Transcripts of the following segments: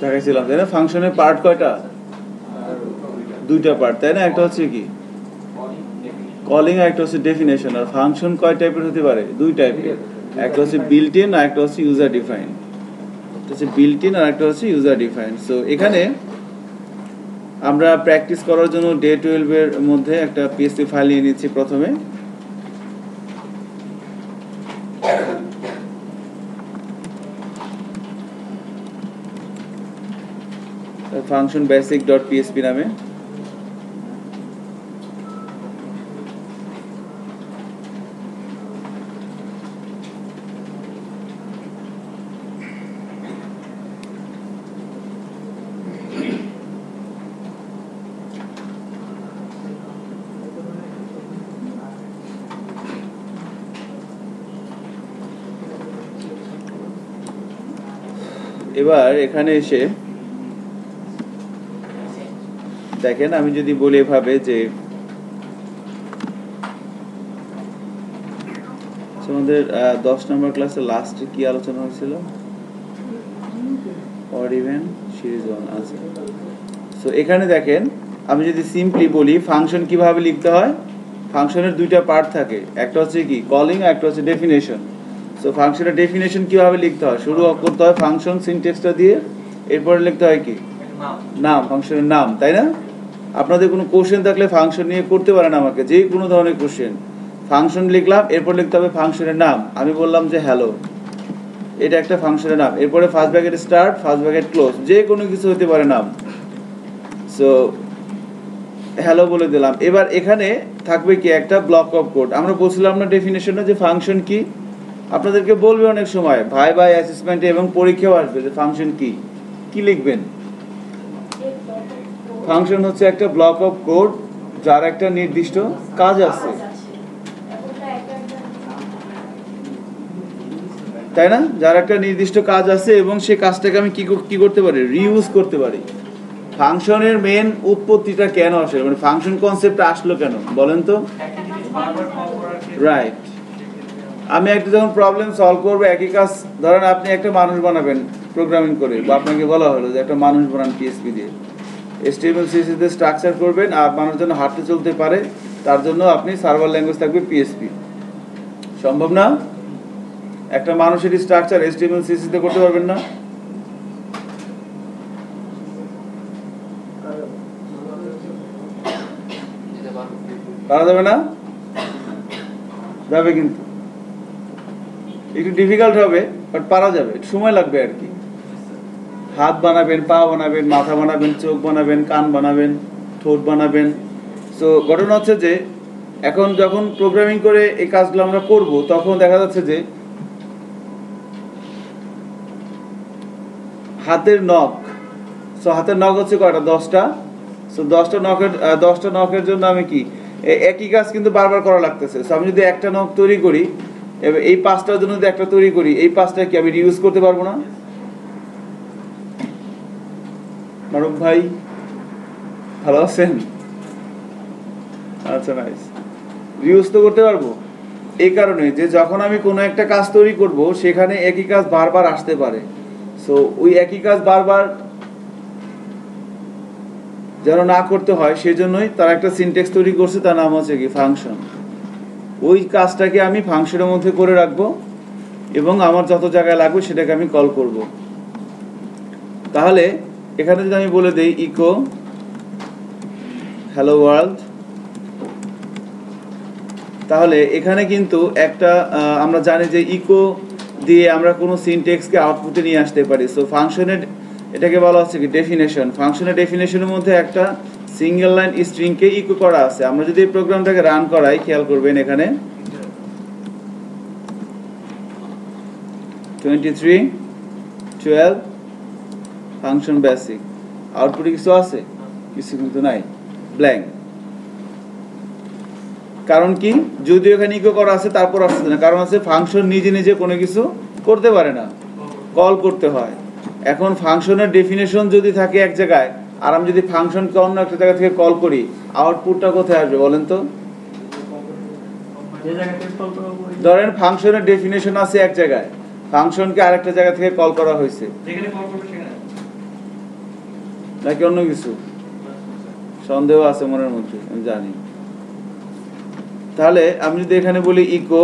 দেখাইছিলাম তাই না? ফাংশনের পার্ট কয়টা? দুইটা পার্ট তাই না? একটা হচ্ছে কি কলিং, আর একটা হচ্ছে ডেফিনেশন। আর ফাংশন কয় টাইপের হতে পারে? দুই টাইপের, একটা হচ্ছে বিল্ট ইন আর একটা হচ্ছে ইউজার ডিফাইন। একটা হচ্ছে বিল্ট ইন আর একটা হচ্ছে ইউজার ডিফাইন। সো এখানে আমরা প্র্যাকটিস করার জন্য ডে 12 এর মধ্যে একটা পিএসপি ফাইল নিয়ে নিচ্ছি প্রথমে। ফাংশন বেসিক ডট পিএসপি নামে। এবার এখানে এসে দেখেন, আমি যদি বলি এভাবে যে আমাদের 10 নম্বর ক্লাসে লাস্টে কি আলোচনা হয়েছিল? অড ইভেন সিরিজ 1 আছে। সো এখানে দেখেন, আমি যদি সিম্পলি বলি ফাংশন কিভাবে লিখতে হয়, ফাংশনের দুইটা পার্ট থাকে, একটা হচ্ছে কি কলিং আর একটা হচ্ছে ডেফিনেশন। সো ফাংশনের ডেফিনেশন কিভাবে লিখতে হয়, শুরু করতে হয় ফাংশন সিনট্যাক্সটা দিয়ে, এরপরে লিখতে হয় কি নাম, ফাংশনের নাম, তাই না? আপনাদের কোনো কোশ্চেন থাকলে ফাংশন নিয়ে করতে পারেন আমাকে, যে কোনো ধরনের কোশ্চেন। ফাংশন লিখলাম, এরপর লিখতে হবে ফাংশনের নাম। আমি বললাম যে হ্যালো, এটা একটা ফাংশনের নাম। এরপরে first bracket start, first bracket close, যে কোনো কিছু হতে পারে নাম। সো হ্যালো বলে দিলাম। এবার এখানে থাকবে কি একটা ব্লক অফ কোড। আমরা বলছিলাম না ডেফিনেশনে যে ফাংশন কি, আপনাদেরকে বলবে অনেক সময় ভাই অ্যাসেসমেন্টে এবং পরীক্ষাও আসবে যে ফাংশন কি। কি লিখবেন? ফাংশন হচ্ছে একটা ব্লক অফ কোড যার একটা নির্দিষ্ট কাজ আছে, তাই না? যার একটা নির্দিষ্ট কাজ আছে এবং সেই কাজটাকে আমি কি করতে পারি? রিইউজ করতে পারি। ফাংশনের মেন উৎপত্তিটা কেন আসে, মানে ফাংশন কনসেপ্ট আসলো কেন বলেন তো? রাইট। আমি একটা যখন প্রবলেম সলভ করবো, একই কাজ, ধরেন আপনি একটা মানুষ বানাবেন প্রোগ্রামিং করে, বা আপনাকে বলা হলো যে একটা মানুষ বানান পিএসপি দিয়ে, HTML CSS দিয়ে স্ট্রাকচার করবেন, আর মানুষ যেন হাঁটতে চলতে পারে তার জন্য আপনি সার্ভার ল্যাঙ্গুয়েজ থাকবে পিএসপি। সম্ভব না? একটা মানুষের স্ট্রাকচার HTML CSS দিয়ে করতে পারবেন না? পারা যাবে না? যাবে, কিন্তু একটু ডিফিকাল্ট হবে, বাট পারা যাবে, একটু সময় লাগবে আর কি। হাত বানাবেন, পা বানাবেন, মাথা বানাবেন, চোখ বানাবেন, কান বানাবেন, ঠোঁট বানাবেন। সো ঘটনা হচ্ছে যে এখন যখন প্রোগ্রামিং করে এই কাজগুলো আমরা করব, তখন দেখা যাচ্ছে যে হাতের নখ, সো হাতের নখ হচ্ছে কয়টা? 10টা। সো 10টা নখের জন্য আমি কি একই কাজ কিন্তু বারবার করা লাগতেছে। সো আমি যদি একটা নখ তৈরি করি, এবার এই 5টার জন্য যদি একটা তৈরি করি, এই 5টা কি আমি রিউজ করতে পারবো না? মারুফ ভাই ভালো আছেন? আচ্ছা, নাইস। রিউজ তো করতে পারবো এই কারণে যে যখন আমি কোনো একটা কাজ তৈরি করব, সেখানে একই কাজ বারবার আসতে পারে। সো ওই একই কাজ বারবার যেন না করতে হয়, সেজন্যই তারা একটা সিনট্যাক্স তৈরি করছে, তার নাম হচ্ছে কি ফাংশন। ওই কাজটাকে আমি ফাংশনের মধ্যে করে রাখবো এবং আমার যত জায়গায় লাগবে সেটাকে আমি কল করব। তাহলে এখানে যদি আমি বলে দেই ইকো হ্যালো ওয়ার্ল্ড, তাহলে এখানে কিন্তু একটা আমরা জানি যে ইকো দিয়ে আমরা কোনো সিনট্যাক্সকে আউটপুটে নিয়ে আসতে পারি। সো ফাংশনের এটাকে বলা হচ্ছে কি ডেফিনেশন। ফাংশনের ডেফিনেশনের মধ্যে একটা সিঙ্গেল লাইন স্ট্রিংকে ইকো করা আছে। আমরা যদি এই প্রোগ্রামটাকে রান করাই, খেয়াল করবেন এখানে 23:12 ফাংশন বেসিক, আউটপুটে কিছু আছে? কিছু কিন্তু নাই, ব্ল্যাঙ্ক। কারণ কি? যদিও এখানে ইকো করা আছে, তারপর আসছে না, কারণ আছে ফাংশন নিজে নিজে কোনো কিছু করতে পারে না, কল করতে হয়। এখন ফাংশনের ডেফিনেশন যদি থাকে এক জায়গায়, আর আমি যদি ফাংশনকে অন্য একটা জায়গা থেকে কল করি, আউটপুটটা কোথায় আসবে বলেন তো? ধরেন ফাংশনের ডেফিনেশন আছে এক জায়গায়, ফাংশনকে আরেকটা জায়গা থেকে কল করা হয়েছে, নাকি অন্য কিছু? সন্দেহ আছে মনের মধ্যে, আমি জানি। তাহলে আমি যদি এখানে বলি ইকো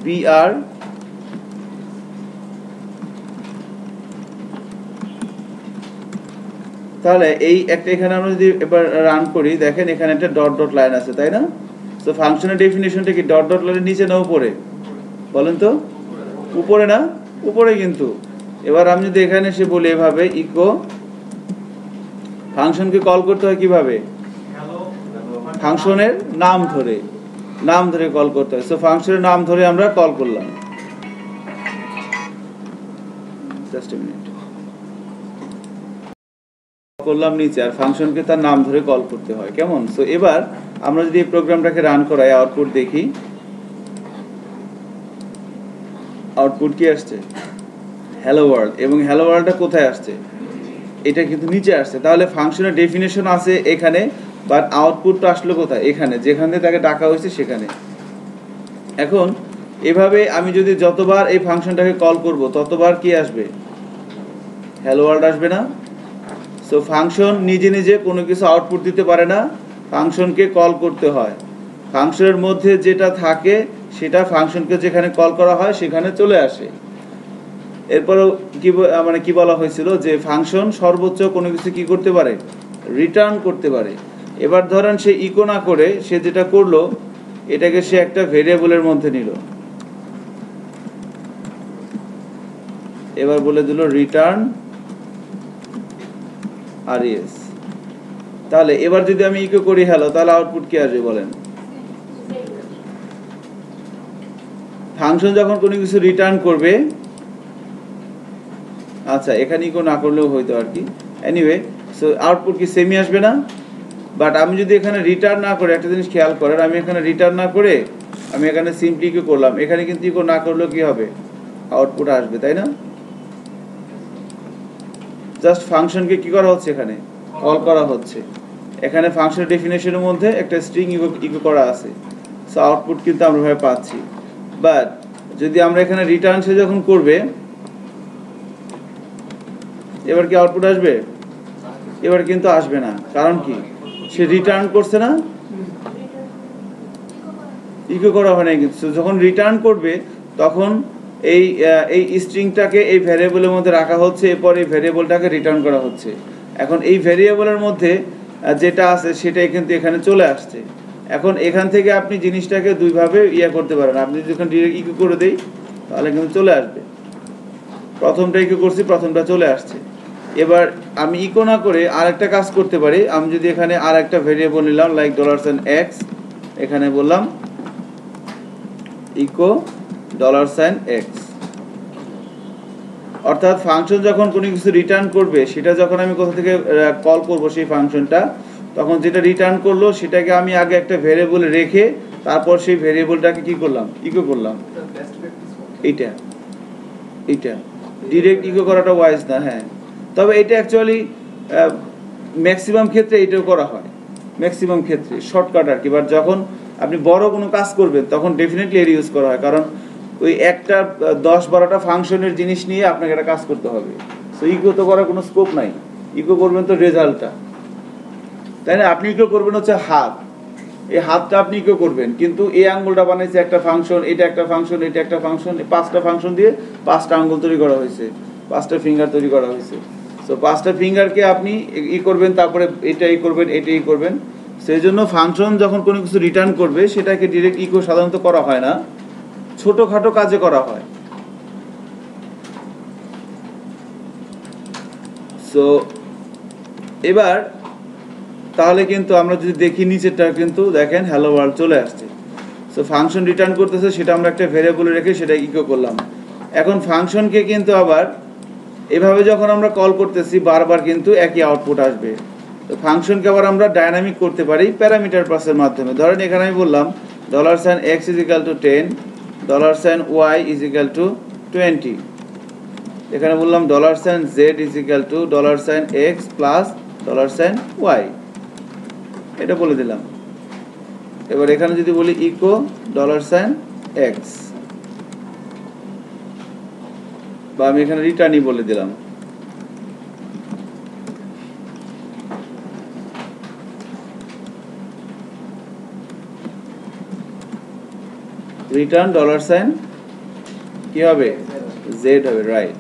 বিআর তাহলে এই একটা এখানে আমরা যদি এবার রান করি, দেখেন এখানে একটা ডট ডট লাইন আছে, তাই না? সো ফাংশনের ডেফিনিশনটা কি ডট ডট লাইনের নিচে না উপরে? বলেন তো। উপরে না? উপরে। কিন্তু এবার আমি যদি এখানে এসে বলি এভাবে ইকো ফাংশনকে কল করতে হয় কিভাবে? ফাংশনের নাম ধরে কল করতে হয়। সো ফাংশনের নাম ধরে আমরা কল করলাম। Just a minute. করলাম নিচে, আর ফাংশনকে তার নাম ধরে কল করতে হয়, কেমন? সো এবার আমরা যদি এই প্রোগ্রামটাকে রান করাই, আউটপুট দেখি, আউটপুট কি আসছে? Hello world. এবং হ্যালো ওয়ার্ল্ডটা কোথায় আসছে? এটা কিন্তু নিচে আসছে। তাহলে ফাংশনের ডেফিনেশন আছে এখানে, বাট আউটপুটটা আসলো কোথায়? এখানে, যেখান থেকে তাকে ডাকা হয়েছে সেখানে। এখন এভাবে আমি যদি যতবার এই ফাংশনটাকে কল করব ততবার কি আসবে? হ্যালো ওয়ার্ল্ড আসবে না? সো ফাংশন নিজে নিজে কোনো কিছু আউটপুট দিতে পারে না, ফাংশনকে কল করতে হয়। ফাংশনের মধ্যে যেটা থাকে সেটা ফাংশনকে যেখানে কল করা হয় সেখানে চলে আসে। এরপরও কি বলা হয়েছিল যে ফাংশন সর্বোচ্চ কোনো কিছু কি করতে পারে? রিটার্ন করতে পারে। এবার ধরেন সে ইকো না করে সে যেটা করলো, এটাকে সে একটা ভেরিয়েবলের মধ্যে নিল। এবার বলে দিল রিটার্ন res। তাহলে এবার যদি আমি ইকো করি হ্যালো, তাহলে আউটপুট কি আসবে বলেন? ফাংশন যখন কোনো কিছু রিটার্ন করবে, আচ্ছা এখানে ইকো না করলেও হয়তো আর কি, এনিওয়ে, সো আউটপুট কি সেমই আসবে না? বাট আমি যদি এখানে রিটার্ন না করে, একটা জিনিস খেয়াল করেন, আমি এখানে রিটার্ন না করে আমি এখানে সিম্পলি ইকো করলাম, এখানে কিন্তু ইকো না করলেও কি হবে? আউটপুট আসবে, তাই না? জাস্ট ফাংশনকে কি করা হচ্ছে? এখানে কল করা হচ্ছে। এখানে ফাংশনের ডেফিনেশনের মধ্যে একটা স্ট্রিং ইকো করা আছে, সো আউটপুট কিন্তু আমরা ভাবে পাচ্ছি। বাট যদি আমরা এখানে রিটার্ন সে যখন করবে, এবার কি আউটপুট আসবে? এবার কিন্তু আসবে না। কারণ কি? সে রিটার্ন করছে না, ইকো করা হয় না। কিন্তু যখন রিটার্ন করবে তখন এই স্ট্রিংটাকে এই ভ্যারিয়েবলের মধ্যে রাখা হচ্ছে, এরপর এই ভ্যারিয়েবলটাকে রিটার্ন করা হচ্ছে। এখন এই ভ্যারিয়েবলের মধ্যে যেটা আছে সেটাই কিন্তু এখানে চলে আসছে। এখন এখান থেকে আপনি জিনিসটাকে দুইভাবে করতে পারেন। আপনি যখন ডিরেক্ট ইকো করে দেই তাহলে কিন্তু চলে আসবে। প্রথমটা ইকো করছি, প্রথমটা চলে আসছে। এবার আমি ইকো না করে আরেকটা কাজ করতে পারি। আমি যদি এখানে আরেকটা ভ্যারিয়েবল নিলাম, লাইক $x, এখানে বললাম ইকো $x, অর্থাৎ ফাংশন যখন কোনো কিছু রিটার্ন করবে, সেটা যখন আমি কোথা থেকে কল করব সেই ফাংশনটা, তখন যেটা রিটার্ন করলো সেটাকে আমি আগে একটা ভ্যারিয়েবল রেখে তারপর সেই ভ্যারিয়েবলটাকে কি করলাম? ইকো করলাম। এইটা ডিরেক্ট ইকো করাটা ওয়াইজ না। হ্যাঁ, তবে এটা অ্যাকচুয়ালি ম্যাক্সিমাম ক্ষেত্রে এটাও করা হয়, ম্যাক্সিমাম ক্ষেত্রে শর্টকাট আর কি। বাট যখন আপনি বড় কোনো কাজ করবেন তখন ডেফিনেটলি এর ইউজ করা হয়, কারণ ওই একটা 10-12টা ফাংশনের জিনিস নিয়ে আপনাকে একটা কাজ করতে হবে। সো ইকো তো করার কোনো স্কোপ নাই। ইকো করবেন তো রেজাল্টটা, তাই না? আপনি ইকো করবেন হচ্ছে হাত, এই হাতটা আপনি ইকো করবেন, কিন্তু এই আঙ্গুলটা বানাইছে একটা ফাংশন, এটা একটা ফাংশন, এটা একটা ফাংশন, 5টা ফাংশন দিয়ে 5টা আঙ্গুল তৈরি করা হয়েছে, 5টা ফিঙ্গার তৈরি করা হয়েছে। সো 5টা ফিঙ্গারকে আপনি করবেন, তারপরে এটাই করবেন, এটাই করবেন। সেই জন্য ফাংশন যখন কোনো কিছু রিটার্ন করবে সেটাকে ডিরেক্ট ইকো সাধারণত করা হয় না, ছোটখাটো কাজে করা হয়। সো এবার তাহলে কিন্তু আমরা যদি দেখি নিচেরটা, কিন্তু দেখেন হ্যালো ওয়ার্ল্ড চলে আসছে। সো ফাংশন রিটার্ন করতেছে, সেটা আমরা একটা ভ্যারিয়েবলে রেখে সেটা ইকো করলাম। এখন ফাংশনকে কিন্তু আবার এভাবে যখন আমরা কল করতেছি বারবার কিন্তু একই আউটপুট আসবে। তো ফাংশনকে আবার আমরা ডাইনামিক করতে পারি প্যারামিটার পাসের মাধ্যমে। ধরেন এখানে আমি বললাম $x = 10, $y = 20, এখানে বললাম $z = $x + $y, এটা বলে দিলাম। এবার এখানে যদি বলি ইকো $x, বা আমি এখানে রিটার্নই বলে দিলাম। রিটার্ন ডলার সাইন কি হবে, জেড হবে, রাইট।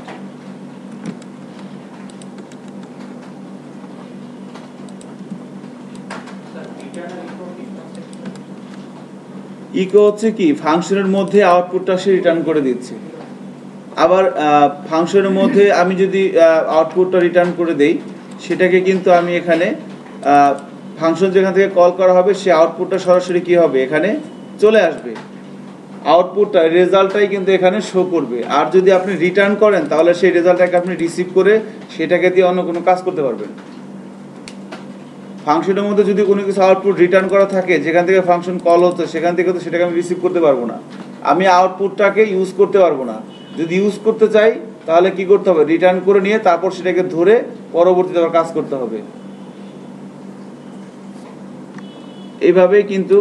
ইকো হচ্ছে কি ফাংশনের মধ্যে আউটপুটটা সে রিটার্ন করে দিচ্ছে। আবার ফাংশনের মধ্যে আমি যদি আউটপুটটা রিটার্ন করে দেই, সেটাকে কিন্তু আমি এখানে ফাংশন যেখান থেকে কল করা হবে সে আউটপুটটা সরাসরি কি হবে, এখানে চলে আসবে। আউটপুটটা রেজাল্টটাই কিন্তু এখানে শো করবে। আর যদি আপনি রিটার্ন করেন তাহলে সেই রেজাল্টটাকে আপনি রিসিভ করে সেটাকে দিয়ে অন্য কোনো কাজ করতে পারবেন। ফাংশনের মধ্যে যদি কোনো কিছু আউটপুট রিটার্ন করা থাকে, যেখান থেকে ফাংশন কল হতো সেখান থেকে তো সেটাকে আমি রিসিভ করতে পারবো না, আমি আউটপুটটাকে ইউজ করতে পারবো না। যদি ইউজ করতে চাই তাহলে কি করতে হবে, রিটার্ন করে নিয়ে তারপর সেটাকে ধরে পরবর্তীতে আবার কাজ করতে হবে। এইভাবেই কিন্তু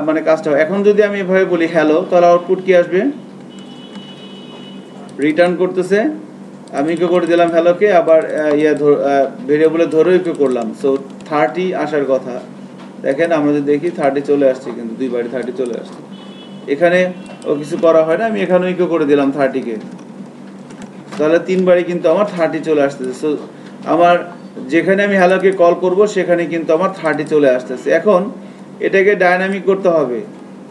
মানে কাজটা হয়। এখন যদি আমি এভাবে বলি হ্যালো, তাহলে আউটপুট কি আসবে, রিটার্ন করতেছে, আমি ইকো করে দিলাম হ্যালোকে, আবার ভেরিয়েবলে ধরে ইকো করলাম। সো 30 আসার কথা, দেখেন আমরা যদি দেখি 30 চলে আসছে, কিন্তু দুইবারই 30 চলে আসছে। এখানে ও কিছু করা হয় না, আমি এখানে ইকো করে দিলাম 30-কে, তাহলে 3বারই কিন্তু আমার 30 চলে আসতেছে। সো আমার যেখানে আমি হ্যালোকে কল করব সেখানে কিন্তু আমার 30 চলে আসতেছে। এখন এটাকে ডায়নামিক করতে হবে।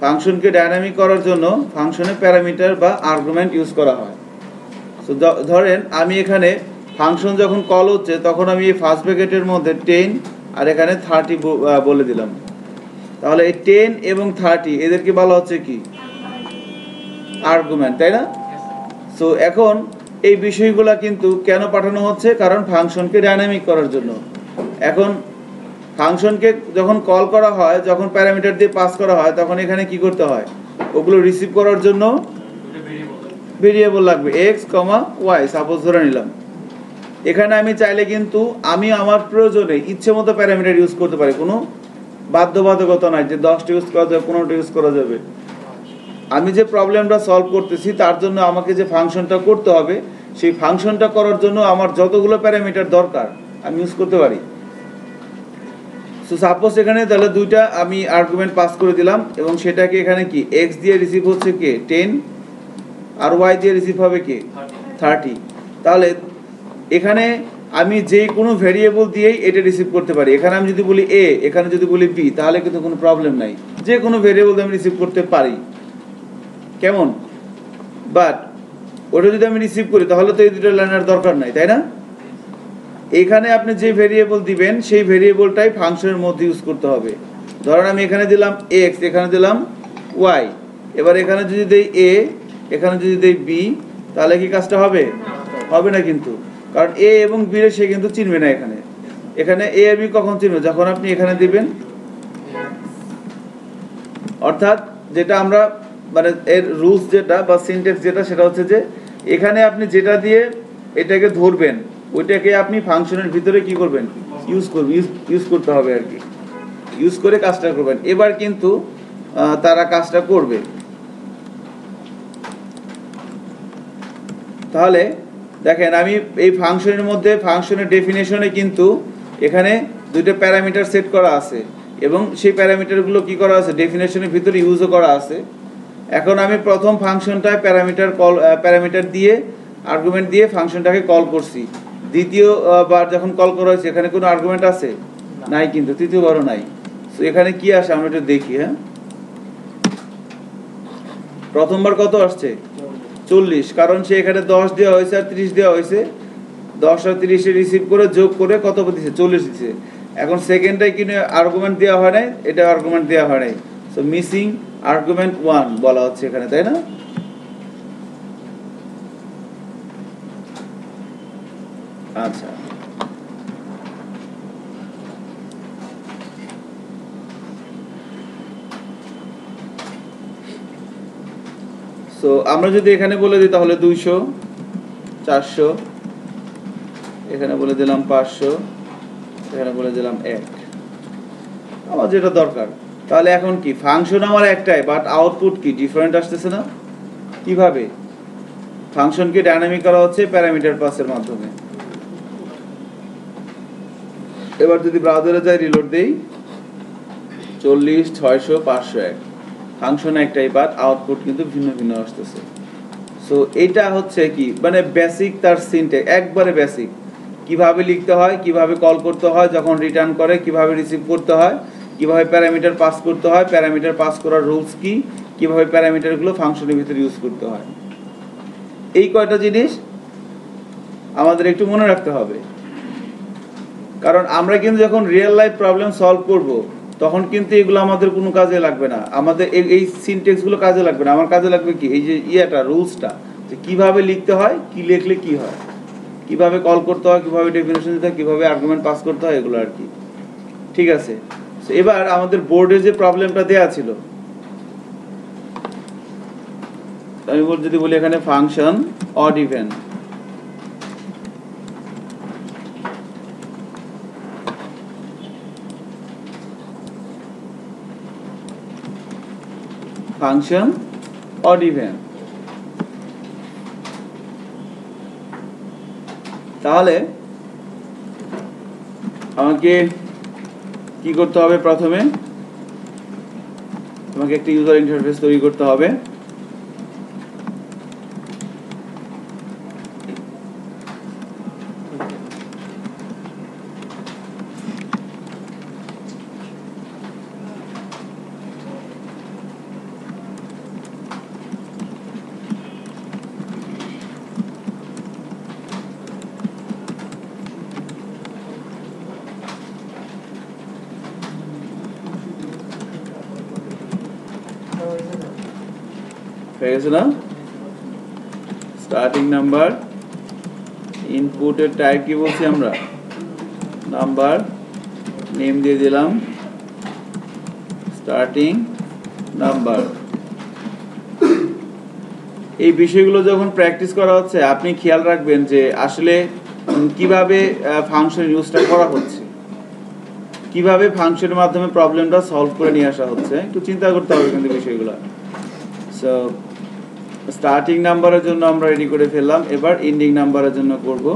ফাংশনকে ডায়নামিক করার জন্য ফাংশনে প্যারামিটার বা আর্গুমেন্ট ইউজ করা হয়। সো ধরেন আমি এখানে ফাংশন যখন কল হচ্ছে তখন আমি এই ফার্স্ট ব্র্যাকেটের মধ্যে 10 আর এখানে 30 বলে দিলাম। তাহলে এই 10 এবং 30 এদেরকে বলা হচ্ছে কি, আর্গুমেন্ট, তাই না? সো এখন এই বিষয়গুলো কিন্তু কেন পাঠানো হচ্ছে, কারণ ফাংশনকে ডায়নামিক করার জন্য। এখন ফাংশনকে যখন কল করা হয়, যখন প্যারামিটার দিয়ে পাস করা হয়, তখন এখানে কি করতে হয়, ওগুলো রিসিভ করার জন্য ভেরিয়েবল লাগবে এক্স, ওয়াই সাপোজ ধরে নিলাম। এখানে আমি চাইলে কিন্তু আমি আমার প্রয়োজনে ইচ্ছে মতো প্যারামিটার ইউজ করতে পারি, কোনো বাধ্যবাধকতা নাই যে 10টা ইউজ করা যাবে, 15টা ইউজ করা যাবে। আমি যে প্রবলেমটা সলভ করতেছি তার জন্য আমাকে যে ফাংশনটা করতে হবে, সেই ফাংশনটা করার জন্য আমার যতগুলো প্যারামিটার দরকার আমি ইউজ করতে পারি। সো সাপোজ এখানে তাহলে 2টা আমি আর্গুমেন্ট পাস করে দিলাম, এবং সেটাকে এখানে কি এক্স দিয়ে রিসিভ হচ্ছে কে 10, আর ওয়াই দিয়ে রিসিভ হবে কে 30। তাহলে এখানে আমি যে কোনো ভেরিয়েবল দিয়েই এটা রিসিভ করতে পারি। এখানে আমি যদি বলি এ, এখানে যদি বলি বি, তাহলে কিন্তু কোনো প্রবলেম নাই, যে কোনো ভেরিয়েবল আমি রিসিভ করতে পারি। কেমন? বাট ওটা যদি আমি রিসিভ করি তাহলে তো এই দুটো লাইনের দরকার নাই, তাই না? এখানে আপনি যে ভেরিয়েবল দিবেন সেই ভেরিয়েবলটাই ফাংশনের মধ্যে ইউজ করতে হবে। ধরেন আমি এখানে দিলাম এক্স, এখানে দিলাম ওয়াই, এবার এখানে যদি দেই এ, এখানে যদি দেই বি, তাহলে কি কাজটা হবে? হবে না কিন্তু, কারণ এ এবং বি সে কিন্তু চিনবে না। এখানে এখানে এ আর বি কখন চিনবে, যখন আপনি এখানে দিবেন। অর্থাৎ যেটা আমরা মানে এর রুলস যেটা বা সিনট্যাক্স যেটা, সেটা হচ্ছে যে এখানে আপনি যেটা দিয়ে এটাকে ধরবেন ওইটাকে আপনি ফাংশনের ভিতরে কি করবেন, ইউজ করতে হবে আর কি, ইউজ করে কাজটা করবেন। এবার কিন্তু তারা কাজটা করবে। তাহলে দেখেন আমি এই ফাংশনের মধ্যে ফাংশনের ডেফিনেশনে কিন্তু এখানে 2টা প্যারামিটার সেট করা আছে, এবং সেই প্যারামিটারগুলো কি করা আছে, ডেফিনেশনের ভিতরে ইউজও করা আছে। এখন আমি প্রথম ফাংশনটায় প্যারামিটার দিয়ে আর্গুমেন্ট দিয়ে ফাংশনটাকে কল করছি। দ্বিতীয় বার যখন কল করা হয়েছে এখানে কোনো আর্গুমেন্ট আছে নাই, কিন্তু তৃতীয়বারও নাই। তো এখানে কি আসে আমরা একটু দেখি। হ্যাঁ, প্রথমবার কত আসছে 40, কারণ সে এখানে 10 দেওয়া হয়েছে আর 30 দেওয়া হয়েছে, 10 আর 30 রিসিভ করে যোগ করে কত দিচ্ছে, 40 দিচ্ছে। এখন সেকেন্ডটাই কিনে আর্গুমেন্ট দেওয়া হয় নাই, এটা আর্গুমেন্ট দেওয়া হয় নাই। সো মিসিং আর্গুমেন্ট 1 বলা হচ্ছে এখানে, তাই না? আচ্ছা, সো আমরা যদি এখানে বলে দিই তাহলে 200, 400, এখানে বলে দিলাম 500, এখানে বলে দিলাম 1, আমার যেটা দরকার। তাহলে এখন কি ফাংশন আমার একটাই, বাট আউটপুট কি ডিফারেন্ট আসতেছে না? কিভাবে? ফাংশনকে ডায়নামিক করা হচ্ছে প্যারামিটার পাসের মাধ্যমে। এবার যদি ব্রাউজারে যাই, রিলোড দেই, 40, 600, 501, ফাংশন একটাই বাট আউটপুট কিন্তু ভিন্ন ভিন্ন আসতেছে। সো এটা হচ্ছে কি মানে বেসিক তার সিনট্যাক্স, একবারে বেসিক, কিভাবে লিখতে হয়, কিভাবে কল করতে হয় যখন রিটার্ন করে, কিভাবে রিসিভ করতে হয়, কিভাবে প্যারামিটার পাস করতে হয়, প্যারামিটার পাস করার রুলস কি, কিভাবে প্যারামিটারগুলো ফাংশনের ভিতরে ইউজ করতে হয়, এই কয়টা জিনিস আমাদের একটু মনে রাখতে হবে। কারণ আমরা কিন্তু যখন রিয়েল লাইফ প্রবলেম সলভ করব তখন কিন্তু এগুলো আমাদের কোনো কাজে লাগবে না, আমাদের এই সিনট্যাক্সগুলো কাজে লাগবে না। আমার কাজে লাগবে কি এই যে রুলসটা, যে কিভাবে লিখতে হয়, কি লিখলে কি হয়, কিভাবে কল করতে হয়, কিভাবে ডেফিনেশন দিতে হয়, কিভাবে আর্গুমেন্ট পাস করতে হয়, এগুলো আর কি। ঠিক আছে, এবার আমাদের বোর্ডে যে প্রবলেমটা দেয়া ছিল, আমি যদি বলি এখানে function odd even, function odd even, তাহলে আমাকে কি করতে হবে? প্রথমে তোমাকে একটা ইউজার ইন্টারফেস তৈরি করতে হবে। হয়ে গেছে না? স্টার্টিং নাম্বার, ইনপুটের টাইপ কি বলছি আমরা? নাম্বার, নেম দিয়ে দিলাম স্টার্টিং নাম্বার। এই বিষয়গুলো যখন প্র্যাকটিস করা হচ্ছে আপনি খেয়াল রাখবেন যে আসলে কিভাবে ফাংশন ইউজটা করা হচ্ছে, কিভাবে ফাংশনের মাধ্যমে প্রবলেমটা সলভ করে নিয়ে আসা হচ্ছে, একটু চিন্তা করতে হবে কিন্তু বিষয়গুলো। সো স্টার্টিং নাম্বারের জন্য আমরা রেডি করে ফেললাম, এবার এন্ডিং নাম্বারের জন্য করব।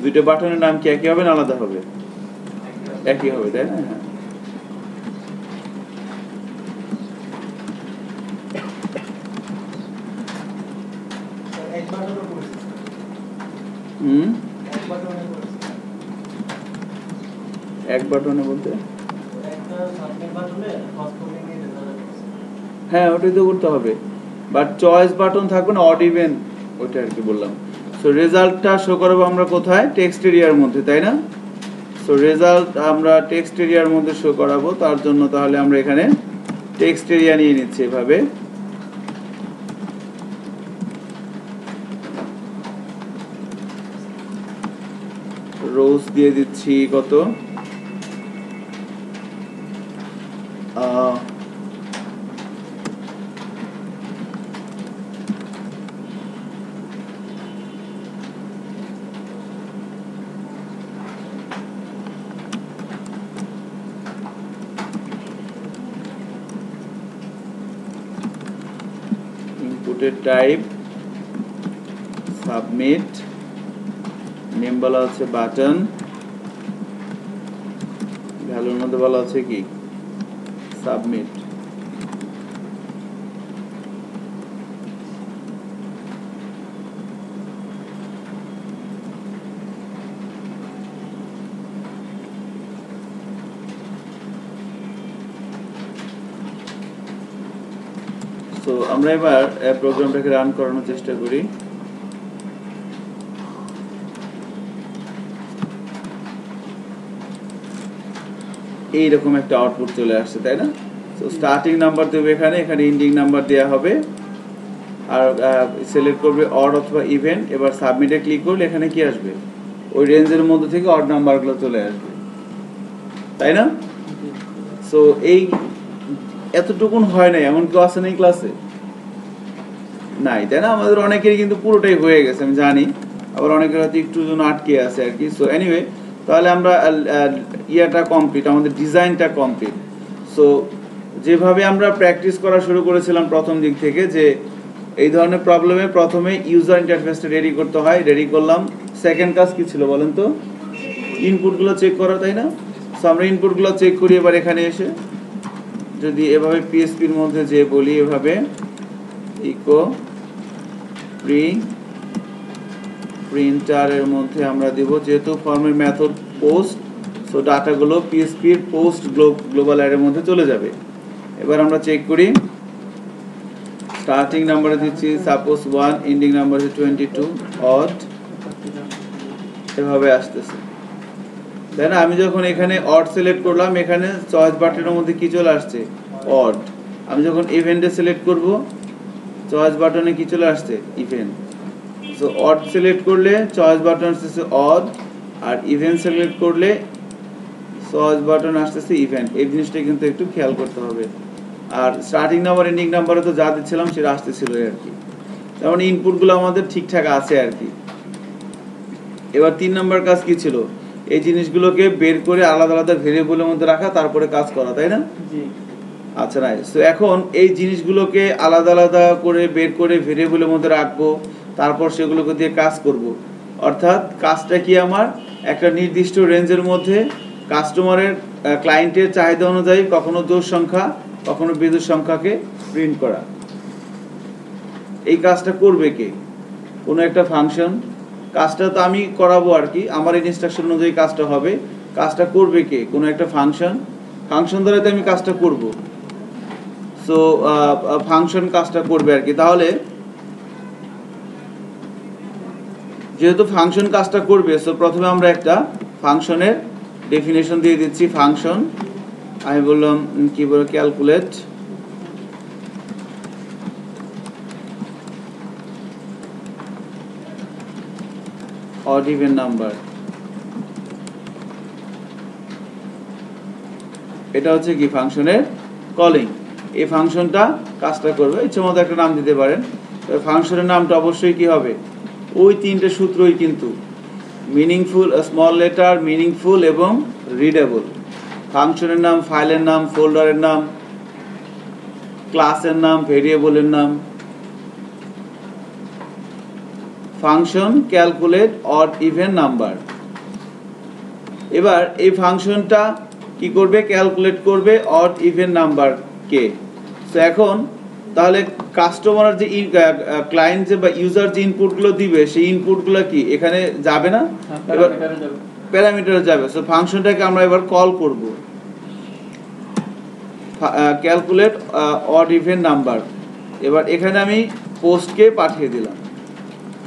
দুটো বাটনের নাম কি একই হবে না আলাদা হবে? একই হবে, তাই না? এক বাটনে বলতে হ্যাঁ ওটাই তো করতে হবে, বাট চয়েস বাটন থাকবে না, অড ইভেন, ওইটা আর কি বললাম। সো রেজাল্টটা শো করবো আমরা কোথায়? টেক্সট এরিয়ার মধ্যে, তাই না? সো রেজাল্ট আমরা টেক্সট এরিয়ার মধ্যে শো করাবো, তার জন্য তাহলে আমরা এখানে টেক্সট এরিয়া নিয়ে নিচ্ছি এভাবে। রোজ দিয়ে দিচ্ছি কত? ইনপুটের টাইপ সাবমিট, নেম বলা হচ্ছে বাটন, ভ্যালুর মধ্যে বলা হচ্ছে কি সাবমিট। তো আমরা এবার প্রোগ্রামটাকে রান করানোর চেষ্টা করি। এইরকম একটা আউটপুট চলে আসছে, তাই না? সো স্টার্টিং নাম্বার দেবে এখানে, এখানে এন্ডিং নাম্বার দেওয়া হবে, আর সিলেক্ট করবে অড অথবা ইভেন। এবার সাবমিটে ক্লিক করলে এখানে কি আসবে, ওই রেঞ্জের মধ্যে থেকে অড নাম্বারগুলো চলে আসবে, তাই না? সো এই এতটুকুন হয় নাই, এমন কেউ আছে না এই ক্লাসে? নাই, তাই না? আমাদের অনেকেরই কিন্তু পুরোটাই হয়ে গেছে আমি জানি, আবার অনেকের হয়তো একটু জন্য আটকে আছে আর কি। সো এনিওয়ে, তাহলে আমরা ইয়াটা কমপ্লিট, আমাদের ডিজাইনটা কমপ্লিট। সো যেভাবে আমরা প্র্যাকটিস করা শুরু করেছিলাম প্রথম দিক থেকে, যে এই ধরনের প্রবলেমে প্রথমে ইউজার ইন্টারফেসটা রেডি করতে হয়, রেডি করলাম। সেকেন্ড কাজ কি ছিল বলেন তো? ইনপুটগুলো চেক করা, তাই না? সো আমরা ইনপুটগুলো চেক করি। এবার এখানে এসে যদি এভাবে পিএসপির মধ্যে যে বলি এভাবে ইকো প্রিন্টারের মধ্যে আমরা দেব, যেহেতু ফর্মের মেথড পোস্ট, সো ডাটাগুলো পিএসপির পোস্ট গ্লোবাল অ্যারের মধ্যে চলে যাবে। এবার আমরা চেক করি, স্টার্টিং নাম্বারে দিচ্ছি সাপোজ 1, এন্ডিং নাম্বার হচ্ছে 22, অড এভাবে আসতেছে, তাই না? আমি যখন এখানে অড সিলেক্ট করলাম, এখানে চয়েস বাটনের মধ্যে কি চলে আসছে, অড। আমি যখন ইভেন্টে সিলেক্ট করব, চয়েস বাটনে কি চলে আসছে, ইভেন্ট। সো অড সিলেক্ট করলে চয়েস বাটন আসতেছে অড, আর ইভেন্ট সিলেক্ট করলে চয়েস বাটন আসতেছে ইভেন্ট। এই জিনিসটা কিন্তু একটু খেয়াল করতে হবে। আর স্টার্টিং নাম্বার এন্ডিং নাম্বারে তো যা দিচ্ছিলাম সেটা আসতেছিল আর কি, তার মানে ইনপুটগুলো আমাদের ঠিকঠাক আছে আর কি। এবার 3 নাম্বার কাজ কি ছিল, এই জিনিসগুলোকে বের করে আলাদা আলাদা ভেরিয়েবলের মধ্যে রাখা, তারপরে কাজ করা, তাই না? আচ্ছা রাইট। সো এখন এই জিনিসগুলোকে আলাদা আলাদা করে বের করে ভেরিয়েবলের মধ্যে রাখবো, তারপর সেগুলোকে দিয়ে কাজ করব। অর্থাৎ কাজটা কি, আমার একটা নির্দিষ্ট রেঞ্জের মধ্যে কাস্টমারের ক্লায়েন্টের চাহিদা অনুযায়ী কখনো জোড় সংখ্যা কখনো বিজোড় সংখ্যাকে প্রিন্ট করা। এই কাজটা করবে কে? কোনো একটা ফাংশন। কাজটা তো আমি করাবো আর কি, আমার ইনস্ট্রাকশন অনুযায়ী কাজটা হবে। কাজটা করবে কে? কোনো একটা ফাংশন। ফাংশন দ্বারা তো আমি কাজটা করব। সো ফাংশন কাজটা করবে আর কি। তাহলে যেহেতু ফাংশন কাজটা করবে, সো প্রথমে আমরা একটা ফাংশনের ডেফিনেশন দিয়ে দিচ্ছি। ফাংশন আমি বললাম কি বলে, ক্যালকুলেট অড ইভেন নাম্বার। এটা হচ্ছে কি ফাংশনের কলিং। এই ফাংশনটা কাজটা করবে, ইচ্ছে মতো একটা নাম দিতে পারেন। ফাংশনের নামটা অবশ্যই কি হবে, ওই তিনটে সূত্রই কিন্তু মিনিংফুল, স্মল লেটার, মিনিংফুল এবং রিডেবল। ফাংশনের নাম, ফাইলের নাম, ফোল্ডারের নাম, ক্লাসের নাম, ভেরিয়েবলের নাম। Function calculate odd even number. এবার এই ফাংশনটা কি করবে, ক্যালকুলেট করবে অড ইভেন নাম্বার কে। তো এখন তাহলে কাস্টমার যে ক্লায়েন্ট যে বা ইউজার যে ইনপুটগুলো দিবে, সেই ইনপুটগুলো কি এখানে যাবে না, এবার প্যারামিটারে যাবে। সো ফাংশনটাকে আমরা এবার কল করব, ক্যালকুলেট অড ইভেন নাম্বার। এবার এখানে আমি পোস্টকে পাঠিয়ে দিলাম,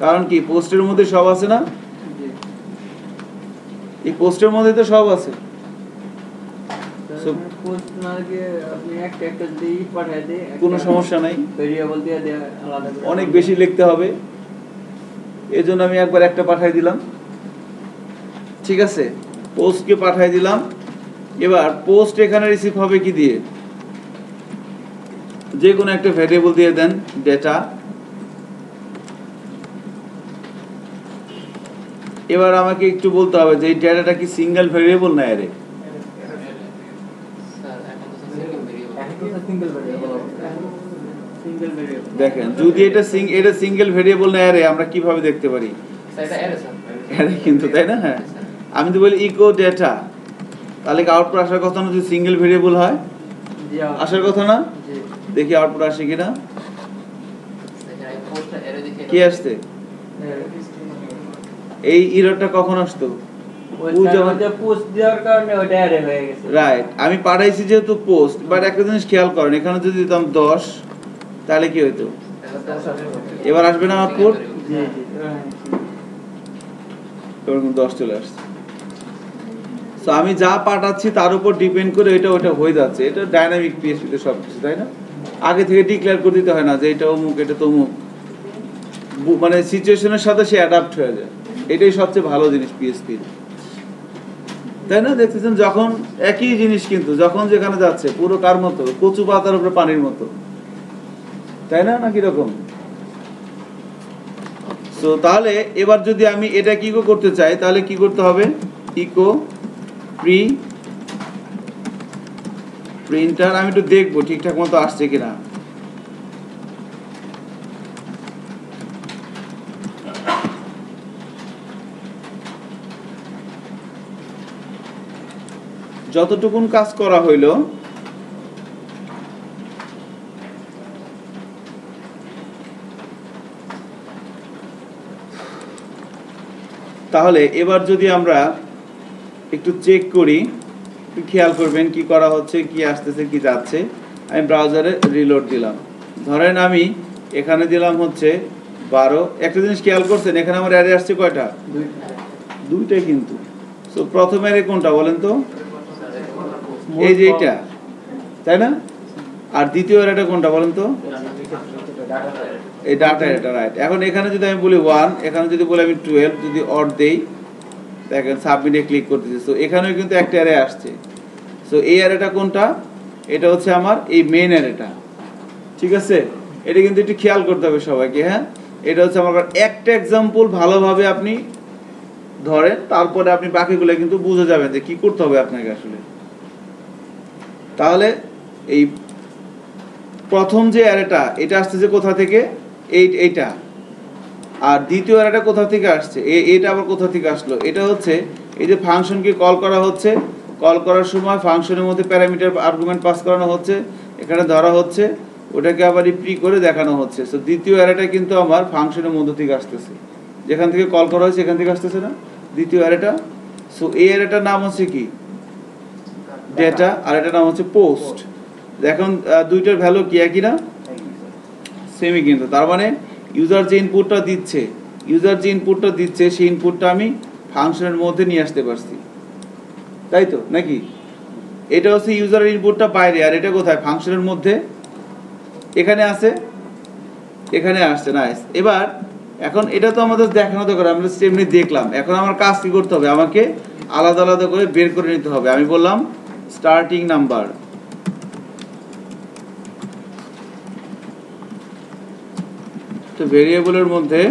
কারণ কি পোস্টের মধ্যে সব আছে না, এই পোস্টের মধ্যে তো সব আছে। কোনো সমস্যা নাই, অনেক বেশি লিখতে হবে, এজন্য আমি একবার একটা পাঠাই দিলাম। ঠিক আছে, পোস্টকে পাঠাই দিলাম। এবার পোস্ট এখানে রিসিভ হবে কি দিয়ে, যে কোনো একটা ভেরিয়েবল দিয়ে দেন, ডেটা। এবার আমাকে একটু বলতে হবে যে এই ডেটাটা কি সিঙ্গেল ভেরিয়েবল না অ্যারে। দেখেন, যদি এটা সিঙ্গেল ভেরিয়েবল না অ্যারে, আমরা কিভাবে দেখতে পারি, অ্যারে কিন্তু, তাই না? হ্যাঁ, আমি তো বলি ইকো ডেটা, তাহলে কি আউটপুট আসার কথা না? যদি সিঙ্গেল ভেরিয়েবল হয় আসার কথা না? দেখি আউটপুট আসে কিনা। কি আসছে, এই এররটা কখন আসতো, রাইট? আমি পাঠাইছি যেহেতু পোস্ট। বাট একটা জিনিস খেয়াল করেন, এখানে যদি দিতাম 10, তাহলে কি হইতো, এবার আসবে না আউটপুট, এরকম 10 চলে আসছে। সো আমি যা পাঠাচ্ছি তার উপর ডিপেন্ড করে এটা ওটা হয়ে যাচ্ছে। এটা ডাইনামিক পিএইচপিতে সব কিছু, তাই না? আগে থেকে ডিক্লেয়ার করে দিতে হয় না যে এটা অমুক এটা তমুক, মানে সিচুয়েশনের সাথে সে অ্যাডাপ্ট হয়ে যায়। এটাই সবচেয়ে ভালো জিনিস পিএইচপি, তাই না? দেখতেছেন যখন একই জিনিস কিন্তু যখন যেখানে যাচ্ছে পুরো কার মতো, কচু পাতার উপরে পানির মতো, তাই না? না কিরকম? সো তাহলে এবার যদি আমি এটা কি করতে চাই তাহলে কি করতে হবে? ইকো প্রিন্টার, আমি একটু দেখবো ঠিকঠাক মতো আসছে কিনা। যতটুকুন কাজ করা হইলো তাহলে এবার যদি আমরা একটু চেক করি, খেয়াল করবেন কি করা হচ্ছে, কি আসতেছে, কি যাচ্ছে। আমি ব্রাউজারে রিলোড দিলাম, ধরেন আমি এখানে দিলাম হচ্ছে 12। একটা জিনিস খেয়াল করছেন, এখানে আমার অ্যারে আসছে কয়টা? দুইটাই কিন্তু। সো প্রথম অ্যারে কোনটা বলেন তো? এই যে এটা, তাই না? আর দ্বিতীয় অ্যারেটা কোনটা বলেন তো? এই ডাটা অ্যারেটা, রাইট। এখন এখানে যদি আমি বলি 1, এখানে যদি বলি আমি 12, যদি অড দেই, দেখেন সাবমিটে ক্লিক করতেছি। সো এখানেও কিন্তু একটা অ্যারে আসছে। সো এই অ্যারেটা কোনটা? এটা হচ্ছে আমার এই মেইন অ্যারেটা, ঠিক আছে? এটা কিন্তু একটু খেয়াল করতে হবে সবাইকে, হ্যাঁ? এটা হচ্ছে আমার একটা এক্সাম্পল, ভালোভাবে আপনি ধরেন, তারপরে আপনি বাকিগুলো কিন্তু বুঝে যাবেন যে কি করতে হবে আপনাকে আসলে। তাহলে এই প্রথম যে অ্যারেটা, এটা আসতেছে কোথা থেকে? এইটা। আর দ্বিতীয় অ্যারেটা কোথা থেকে আসছে? এটা আবার কোথা থেকে আসলো? এটা হচ্ছে এই যে ফাংশনকে কল করা হচ্ছে, কল করার সময় ফাংশনের মধ্যে প্যারামিটার আর্গুমেন্ট পাস করানো হচ্ছে, এখানে ধরা হচ্ছে, ওটাকে আবার প্রি করে দেখানো হচ্ছে। সো দ্বিতীয় অ্যারেটা কিন্তু আমার ফাংশনের মধ্য থেকে আসতেছে, যেখান থেকে কল করা হয়েছে এখান থেকে আসতেছে না দ্বিতীয় অ্যারেটা। সো এই অ্যারেটার নাম হচ্ছে কি? ডেটা, আর এটার নাম হচ্ছে পোস্ট। দেখুন দুইটার ভ্যালু কি একই না? সেমই কিন্তু। তার মানে ইউজার যে ইনপুটটা দিচ্ছে সেই ইনপুটটা আমি ফাংশনের মধ্যে নিয়ে আসতে পারছি, তাই তো নাকি? এটা হচ্ছে ইউজারের ইনপুটটা বাইরে, আর এটা কোথায়? ফাংশনের মধ্যে এখানে আছে, এখানে আসছে। নাইস। এবার এখন এটা তো আমাদের দেখানো দরকার, আমরা এমনি দেখলাম। এখন আমার কাজ কি করতে হবে? আমাকে আলাদা আলাদা করে বের করে নিতে হবে। আমি বললাম স্টার্টিং নাম্বার, তো ভেরিয়েবলের মধ্যে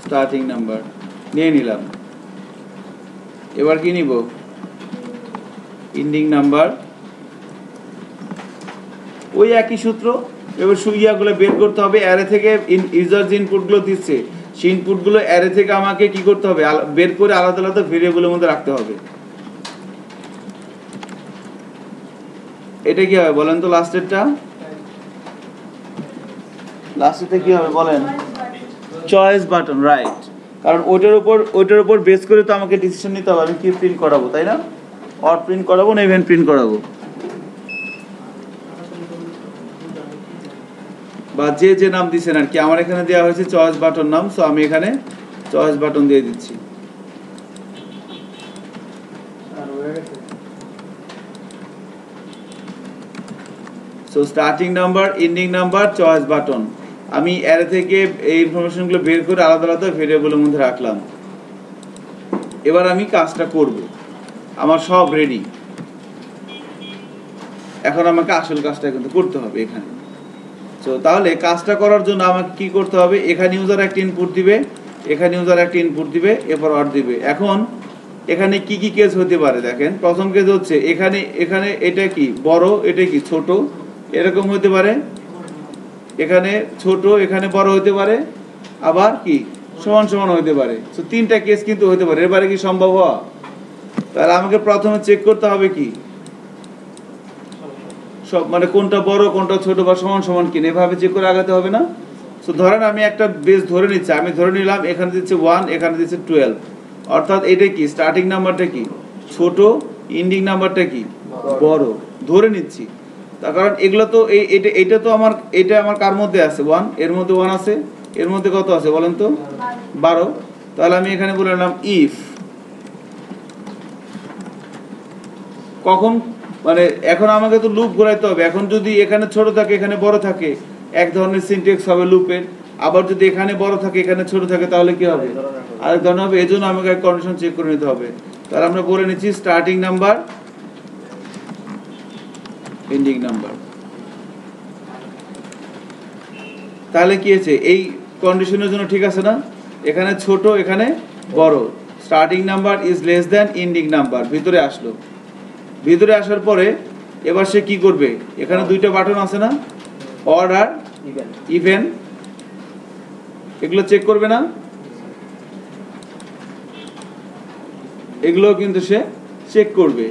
স্টার্টিং নাম্বার নিয়ে নিলাম। এবার কি নিব? Ending number. ওই একই সূত্র। এবার সুইয়াগুলো বের করতে হবে অ্যারে থেকে। ইউজার যে ইনপুটগুলো দিচ্ছে সেই ইনপুটগুলো অ্যারে থেকে আমাকে কি করতে হবে? বের করে আলাদা আলাদা ভেরিয়েবলের মধ্যে রাখতে হবে। এটা কি হবে বলেন তো? লাস্টেরটা কি হবে বলেন? Choice button, right. কারণ ওইটার উপর বেস করে তো আমাকে ডিসিশন নিতে হবে আমি কি প্রিন্ট করাবো, তাই না? অর প্রিন্ট করাবো না ইভেন্ট প্রিন্ট করাবো, বা যে নাম দিচ্ছেন আর কি। আমার এখানে দেওয়া হয়েছে চয়েস বাটন নাম, সো আমি এখানে চয়েস বাটন দিয়ে দিচ্ছি। So starting number, ending number, choice button, আমি অ্যারে থেকে এই ইনফরমেশনগুলো বের করে আলাদা আলাদা ভেরিয়েবলের মধ্যে রাখলাম। এবার আমি কাজটা করব, আমার সব রেডি। এখন আমাকে আসল কাজটা কিন্তু করতে হবে এখানে। সো তাহলে কাজটা করার জন্য আমাকে কি করতে হবে? এখানে ইউজার একটা ইনপুট দিবে, এখানে ইউজার একটা ইনপুট দিবে, এরপর অর দিবে। এখন এখানে কি কি কেস হতে পারে দেখেন। প্রথম কেস হচ্ছে এখানে এটা কি বড়, এটা কি ছোট, এরকম হতে পারে। এখানে ছোট, এখানে বড় হতে পারে, আবার কি সমান সমান হতে পারে। সো তিনটা কেস কিন্তু হতে পারে। এবারে কি সম্ভব হওয়া? তাহলে আমাকে প্রথমে চেক করতে হবে কি সব, মানে কোনটা বড় কোনটা ছোট বা সমান সমান কিনা, এভাবে চেক করে আগাতে হবে না? সো ধরেন আমি একটা বেস ধরে নিচ্ছি, আমি ধরে নিলাম এখানে দিচ্ছে 1, এখানে দিচ্ছে 12, অর্থাৎ এটা কি স্টার্টিং নাম্বারটা কি ছোট, এন্ডিং নাম্বারটা কি বড় ধরে নিচ্ছি। তার কারণ এগুলো তো এটা তো আমার, এটা আমার কার মধ্যে আছে? 1, এর মধ্যে 1 আছে, এর মধ্যে কত আছে বলেন তো? 12। তাহলে আমি এখানে বলে নিলাম ইফ, কখন মানে এখন আমাকে তো লুপ ঘোরাইতে হবে। এখন যদি এখানে ছোট থাকে এখানে বড় থাকে, এক ধরনের সিনট্যাক্স হবে লুপের। আবার যদি এখানে বড় থাকে এখানে ছোট থাকে তাহলে কি হবে? আরেক ধরনের হবে। এজন্য আমাকে কন্ডিশন চেক করে নিতে হবে। তাহলে আমরা বলে নিচ্ছি স্টার্টিং নাম্বার, এন্ডিং নাম্বার। তাহলে কি হয়েছে? এই কন্ডিশনের জন্য ঠিক আছে না? এখানে ছোট এখানে বড়, starting number is less than ending number ভিতরে আসলো। ভিতরে আসার পরে এবার সে কি করবে? এখানে দুইটা বাটন আছে না, অড আর ইভেন, এগুলো চেক করবে না? এগুলো কিন্তু সে চেক করবে।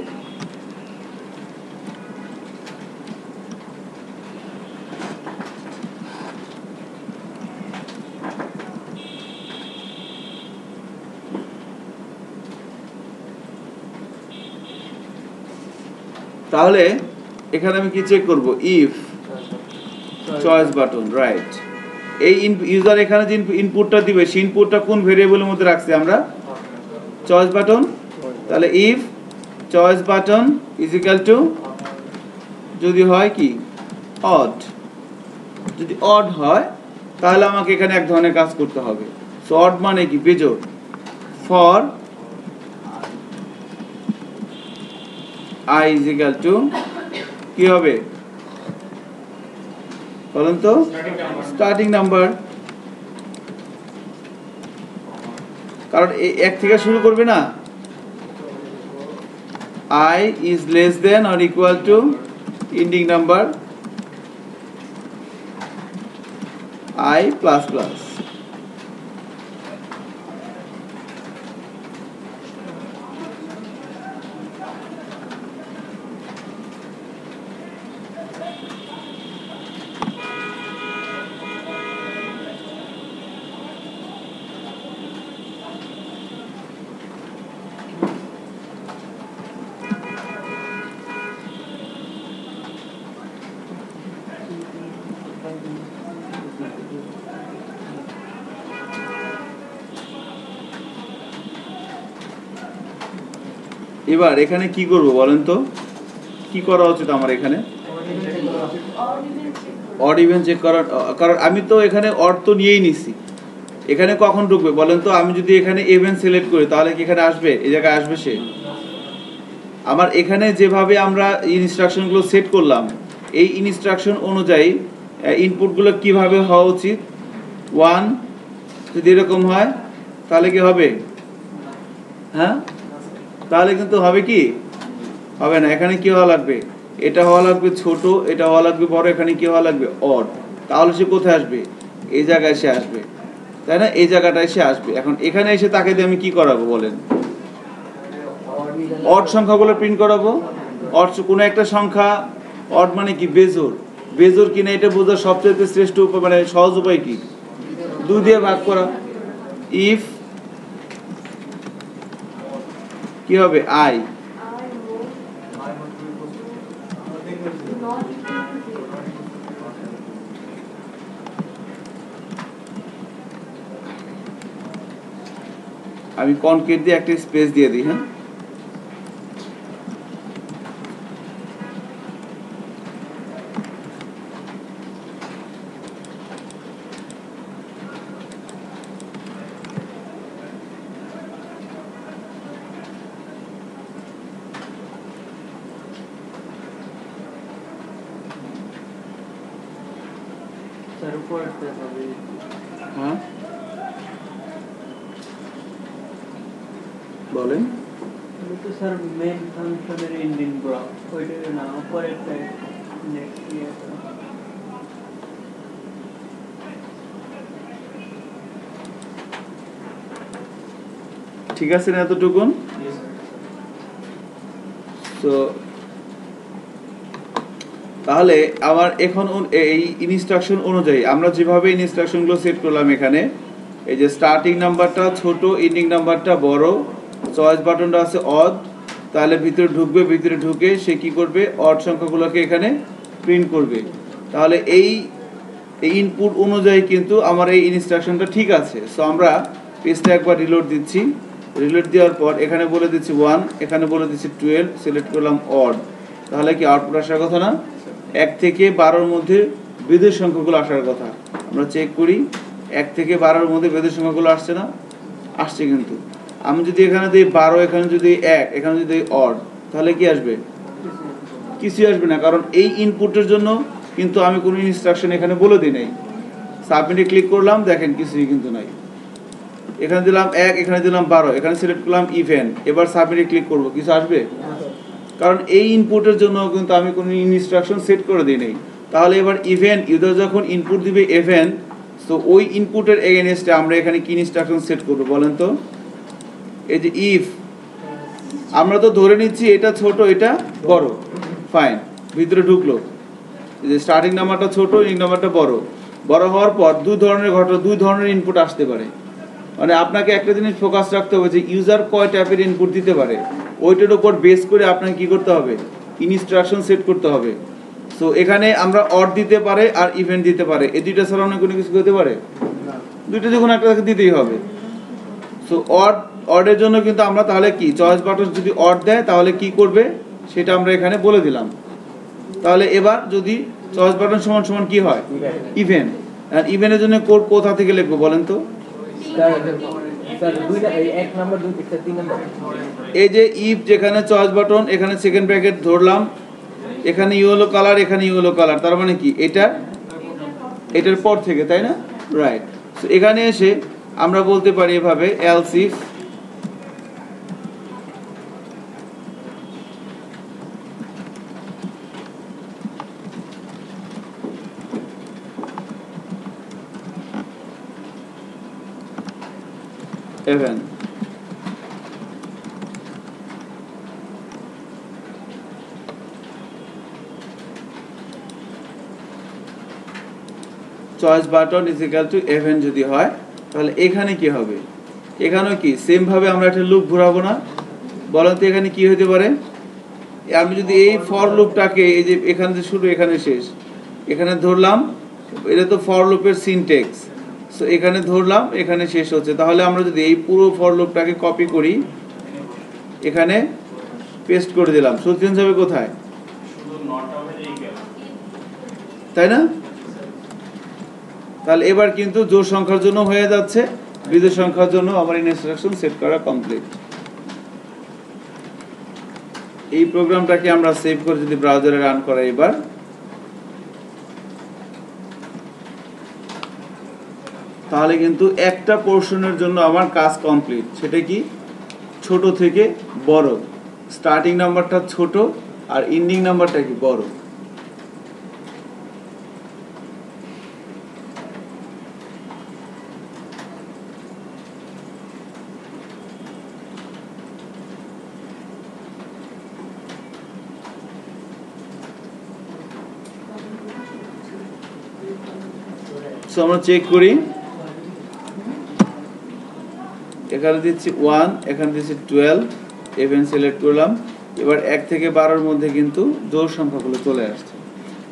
তাহলে এখানে আমি কি চেক করব? If choice button, right. এই ইউজার এখানে যে ইনপুটটা দিবে সেই ইনপুটটা কোন ভেরিয়েবলের মধ্যে রাখছি আমরা? Choice button. তাহলে if choice button is equal to, যদি হয় কি অড, যদি অড হয় তাহলে আমাকে এখানে এক ধরনের কাজ করতে হবে। সো অড মানে কি? বেজোড়। ফর i is equal to কি হবে বলেন তো? Starting number. কারণ এক থেকে শুরু করবে না। i is less than or equal to ending number i plus plus। এবার এখানে কি করব বলেন তো? কি করা উচিত আমার এখানে? অড ইভেন চেক করার, কারণ আমি তো এখানে অড তো নিয়েই নিছি। এখানে কখন ঢুকবে বলেন তো? আমি যদি এখানে ইভেন সিলেক্ট করি তাহলে কি এখানে আসবে? এই জায়গায় আসবে সে? আমার এখানে যেভাবে আমরা ইনস্ট্রাকশনগুলো সেট করলাম, এই ইনস্ট্রাকশন অনুযায়ী ইনপুটগুলো কিভাবে হওয়া উচিত? 1 যদি এরকম হয় তাহলে কি হবে? হ্যাঁ, তাহলে কিন্তু হবে কি? হবে না। এখানে কি হওয়া লাগবে? এটা হওয়া লাগবে ছোট, এটা হওয়া লাগবে বড়, এখানে কি হওয়া লাগবে? অড। তাহলে সে কোথায় আসবে? এই জায়গায় সে আসবে, তাই না? এই জায়গাটায় সে আসবে। এখন এখানে এসে তাকে দিয়ে আমি কি করাবো বলেন? অড সংখ্যাগুলো প্রিন্ট করাবো। অড কোনো একটা সংখ্যা, অড মানে কি? বেজোড়। বেজোড় কিনা এটা বোঝার সবচেয়ে শ্রেষ্ঠ উপায় মানে সহজ উপায় কি? 2 দিয়ে ভাগ করা। ইফ কি হবে? আই। আমি কনকেট দিয়ে একটা স্পেস দিয়ে দিই। হ্যাঁ, হ্যাঁ বলেন। তো স্যার মেইন ফাংশনের এন্ডিং ব্লক ওইটা না উপরেরটা নেক্সট ইয়ার। ঠিক আছে না এতটুকুন? তো তাহলে আমার এখন এই ইনস্ট্রাকশন অনুযায়ী আমরা যেভাবে ইনস্ট্রাকশনগুলো সেট করলাম, এখানে এই যে স্টার্টিং নাম্বারটা ছোট, এন্ডিং নাম্বারটা বড়, চয়েস বাটনটা আছে অড, তাহলে ভিতরে ঢুকবে। ভিতরে ঢুকে সে কি করবে? অড সংখ্যাগুলোকে এখানে প্রিন্ট করবে। তাহলে এই এই ইনপুট অনুযায়ী কিন্তু আমার এই ইনস্ট্রাকশনটা ঠিক আছে। সো আমরা পেজটা একবার রিলোড দিচ্ছি, রিলোড দেওয়ার পর এখানে বলে দিচ্ছি 1, এখানে বলে দিচ্ছি 12, সিলেক্ট করলাম অড। তাহলে কি আউটপুট আসার কথা না? 1 থেকে 12-র মধ্যে বেদের সংখ্যাগুলো আসার কথা। আমরা চেক করি 1 থেকে 12-র মধ্যে বেদের সংখ্যাগুলো আসছে না? আসছে। কিন্তু আমি যদি এখানে দিই 12, এখানে যদি 1, এখানে যদি অড, তাহলে কি আসবে? কিছুই আসবে না, কারণ এই ইনপুটের জন্য কিন্তু আমি কোনো ইনস্ট্রাকশন এখানে বলে দিই নাই। সাবমিটে ক্লিক করলাম, দেখেন কিছুই কিন্তু নাই। এখানে দিলাম 1, এখানে দিলাম 12, এখানে সিলেক্ট করলাম ইভেন, এবার সাবমিটে ক্লিক করব, কিছু আসবে? কারণ এই ইনপুটের জন্য কিন্তু আমি কোনো ইনস্ট্রাকশন সেট করে দিই নাই। তাহলে এবার ইভেন ইউজার যখন ইনপুট দিবে ইভেন, তো ওই ইনপুটের এগেইনস্টে আমরা এখানে কি ইনস্ট্রাকশন সেট করব বলেন তো? এই যে ইফ, আমরা তো ধরে নিচ্ছি এটা ছোট এটা বড়, ফাইন, ভিতরে ঢুকলো, যে স্টার্টিং নাম্বারটা ছোট, ইনিং নাম্বারটা বড়। বড় হওয়ার পর দুই ধরনের ঘটনা, দুই ধরনের ইনপুট আসতে পারে। মানে আপনাকে একটা জিনিস ফোকাস রাখতে হবে যে ইউজার কয় টাইপের ইনপুট দিতে পারে, ওইটার উপর বেস করে আপনাকে কি করতে হবে? ইনস্ট্রাকশন সেট করতে হবে। সো এখানে আমরা অড দিতে পারে আর ইভেন্ট দিতে পারে, এই দুইটা ছাড়া অন্য কোনো কিছু হতে পারে? দুইটা যখন একটা দিতেই হবে। সো অডের জন্য কিন্তু আমরা তাহলে কি চয়েস বাটন যদি অড দেয় তাহলে কি করবে সেটা আমরা এখানে বলে দিলাম। তাহলে এবার যদি চয়েস বাটন সমান সমান কি হয়? ইভেন। আর ইভেনের জন্য কোড কোথা থেকে লিখবো বলেন তো? এই যে ইফ, যেখানে চয়েস বাটন, এখানে সেকেন্ড ব্র্যাকেট ধরলাম, এখানে ইয়েলো কালার, এখানে ইয়েলো কালার, তার মানে কি এটার পর থেকে, তাই না? রাইট। সো এখানে এসে আমরা বলতে পারি এভাবে else if even choice button is equal two even যদি হয় তাহলে এখানে কি হবে? এখানেও কি সেম ভাবে আমরা একটা লুপ ঘোরাবো না? বলেন তো এখানে কি হতে পারে? আমি যদি এই ফর লুপটাকে, এই যে এখানে যে শুরু এখানে শেষ, এখানে ধরলাম, এটা তো ফর লুপের সিনট্যাক্স। সো এখানে ধরলাম, এখানে শেষ হচ্ছে, তাহলে আমরা যদি এই পুরো ফর লুপটাকে কপি করি, এখানে পেস্ট করে দিলাম, সত্যি যাবে কোথায়? তাই না? তাহলে এবার কিন্তু জোড় সংখ্যার জন্য হয়ে যাচ্ছে, বিজোড় সংখ্যার জন্য আমার ইনস্ট্রাকশন সেট করা কমপ্লিট। এই প্রোগ্রামটাকে আমরা সেভ করে যদি ব্রাউজারে রান করাই, এবার তাহলে কিন্তু একটা পোর্শনের জন্য আমার কাজ কমপ্লিট। সেটা কি? ছোট থেকে বড়, স্টার্টিং নাম্বারটা ছোট আর এন্ডিং নাম্বারটা কি বড়। সো আমরা চেক করি, এখানে দিচ্ছি 1, এখানে দিচ্ছি 12, ইভেন সিলেক্ট করলাম। এবার 1 থেকে 12-এর মধ্যে কিন্তু জোড় সংখ্যাগুলো চলে আসছে।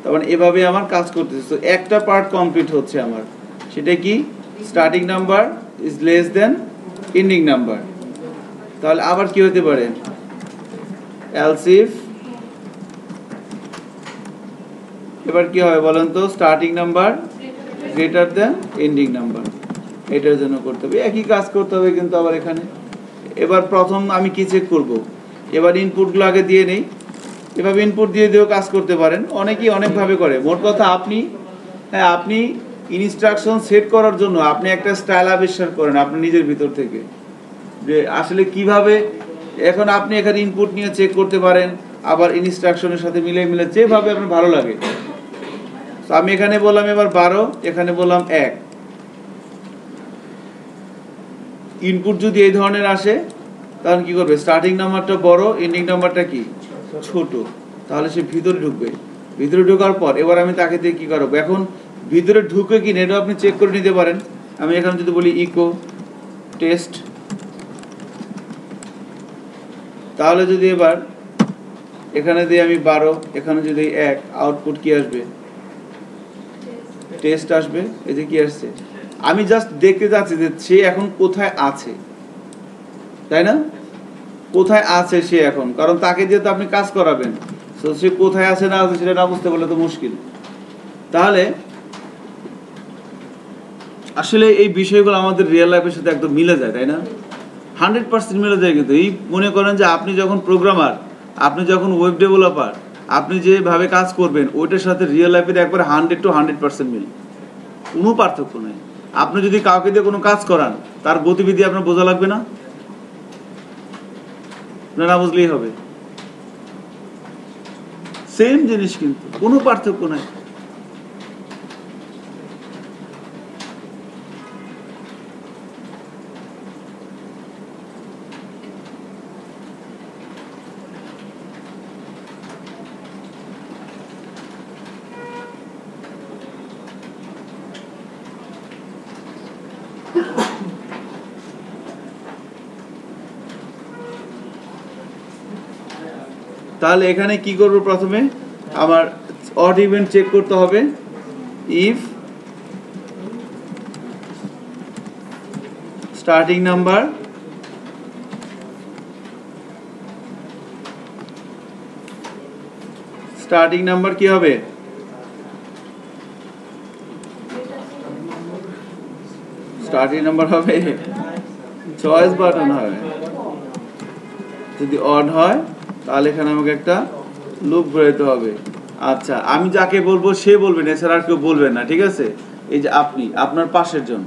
তার মানে এভাবে আমার কাজ করতেছে। তো একটা পার্ট কমপ্লিট হচ্ছে আমার, সেটা কি? Starting number is less than ending number. তাহলে আবার কি হতে পারে? এলস ইফ, এবার কি হবে বলেন তো? Starting number greater than ending number, এটার জন্য করতে হবে একই কাজ করতে হবে কিন্তু আবার এখানে। এবার প্রথম আমি কি চেক করব? এবার ইনপুটগুলো আগে দিয়ে নেই, এভাবে ইনপুট দিয়ে দিয়েও কাজ করতে পারেন, অনেকেই অনেকভাবে করে। মোট কথা আপনি ইনস্ট্রাকশন সেট করার জন্য আপনি একটা স্টাইল আবিষ্কার করেন আপনার নিজের ভিতর থেকে, যে আসলে কিভাবে। এখন আপনি এখানে ইনপুট নিয়ে চেক করতে পারেন, আবার ইনস্ট্রাকশনের সাথে মিলে যেভাবে আপনার ভালো লাগে। তো আমি এখানে বললাম এবার 12, এখানে বললাম 1। ইনপুট যদি এই ধরনের আসে তাহলে কি করবে? স্টার্টিং নাম্বারটা বড়, এন্ডিং নাম্বারটা কি ছোট, তাহলে সে ভিতরে ঢুকবে। ভিতরে ঢোকার পর এবার আমি তাকে দিয়ে কি করবো? এখন ভিতরে ঢুকে কি নেটও আপনি চেক করে নিতে পারেন। আমি এখানে যদি বলি ইকো টেস্ট, তাহলে যদি এবার এখানে দিয়ে আমি 12, এখানে যদি 1, আউটপুট কি আসবে? টেস্ট আসবে, এই যে কি আসছে, আমি জাস্ট দেখতে যাচ্ছি যে সে এখন কোথায় আছে, তাই না? কোথায় আছে সে এখন, কারণ তাকে দিয়ে তো আপনি কাজ করাবেন, তো সে কোথায় আছে না আছে সেটা না বুঝতে পারলে তো মুশকিল। তাহলে আসলে এই বিষয়গুলো আমাদের রিয়েল লাইফের সাথে একদম মিলে যায়, তাই না? 100% মিলে যায়। কিন্তু এই মনে করেন যে আপনি যখন প্রোগ্রামার, আপনি যখন ওয়েব ডেভেলপার, আপনি যেভাবে কাজ করবেন ওইটার সাথে রিয়েল লাইফের একবার 100 to 100% মিল, কোনো পার্থক্য নেই। আপনি যদি কাউকে দিয়ে কোনো কাজ করান, তার গতিবিধি আপনার বোঝা লাগবে না? না বুঝলেই হবে, সেম জিনিস, কিন্তু কোনো পার্থক্য নাই। তাহলে এখানে কি করব, প্রথমে আমার অড ইভেন্ট চেক করতে হবে। ইফ স্টার্টিং নাম্বার কি হবে, স্টার্টিং নাম্বার হবে, চয়েস বাটন হবে। যদি অড হয় তাহলে এখানে আমাকে একটা লুপ ঘোরাতে হবে। আচ্ছা, আমি যাকে বলবো সে বলবেন, এছাড়া আর কেউ বলবেন না, ঠিক আছে? এই যে আপনি, আপনার পাশের জন,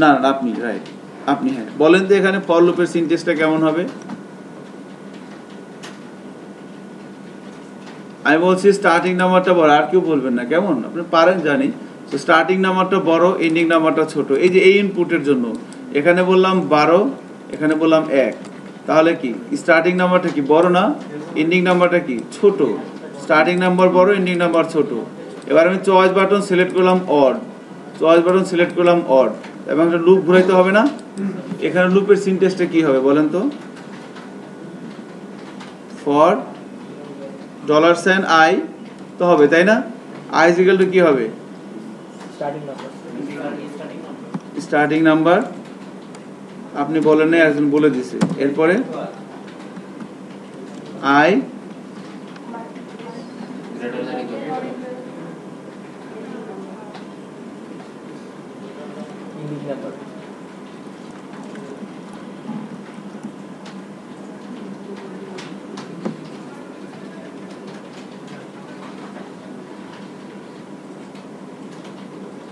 না আপনি, রাইট, আপনি। হ্যাঁ, বলেন তো এখানে ফর লুপের সিনট্যাক্সটা কেমন হবে? আমি বলছি স্টার্টিং নাম্বারটা বড়, আর কেউ বলবেন না, কেমন? আপনি পারেন জানি। তো স্টার্টিং নাম্বারটা বড়, এন্ডিং নাম্বারটা ছোট। এই যে এই ইনপুটের জন্য এখানে বললাম 12, এখানে বললাম 1, তাহলে কি স্টার্টিং নাম্বারটা কি বড় না, এন্ডিং নাম্বারটা কি ছোট? স্টার্টিং নাম্বার বড়, এন্ডিং নাম্বার ছোট। এবার আমি চয়েস বাটন সিলেক্ট করলাম অড, এবং একটা লুপ ঘুরাইতে হবে না? এখানে লুপের সিনট্যাক্সটা কি হবে বলেন তো? ফর $i তো হবে, তাই না? i is equal to কি হবে? Starting number. আপনি বলেন না, একজন বলে দিছে। এরপরে i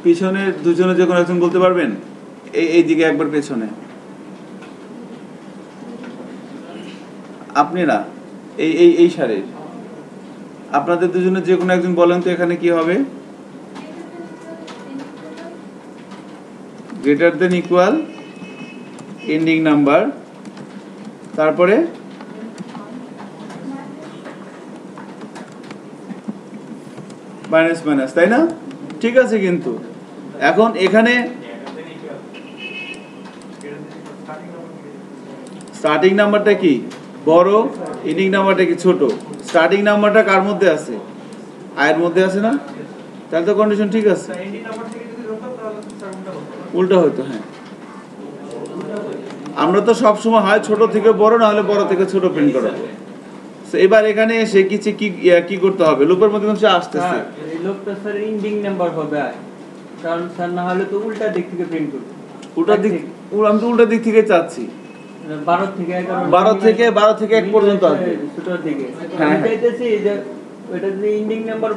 পিছনে দুজনে যে কোনো একজন বলতে পারবেন? এই দিকে একবার পেছনে, আপনি না, এই সারির আপনাদের দুজনে যে কোনো একজন বলেন তো এখানে কি হবে? Greater than equal ending number, তারপরে মাইনাস, তাই না? ঠিক আছে, কিন্তু এখন এখানে স্টার্টিং নাম্বারটা কি বড়, এন্ডিং নাম্বারটা কি ছোট? স্টার্টিং নাম্বারটা কার মধ্যে আছে? আয়ের মধ্যে আছে না? তাহলে তো কন্ডিশন ঠিক আছে। উল্টা হতো, হ্যাঁ। আমরা তো সবসময় হয় ছোট থেকে বড়, না হলে বড় থেকে ছোট প্রিন্ট করা। এবার এখানে এসে কি করতে হবে? লুপের মধ্যে কিছু আসতেছে, এই লুপটা স্যার এন্ডিং নাম্বার হবে, কারণ স্যার না হলে তো উল্টা দিক থেকে প্রিন্ট করবে। আমি তো উল্টা দিক থেকে চাচ্ছি, 12 থেকে 1 পর্যন্ত আসবে ছোটর দিকে। হ্যাঁ, আমি চাইতেছি যে ওটা যদি এন্ডিং নাম্বার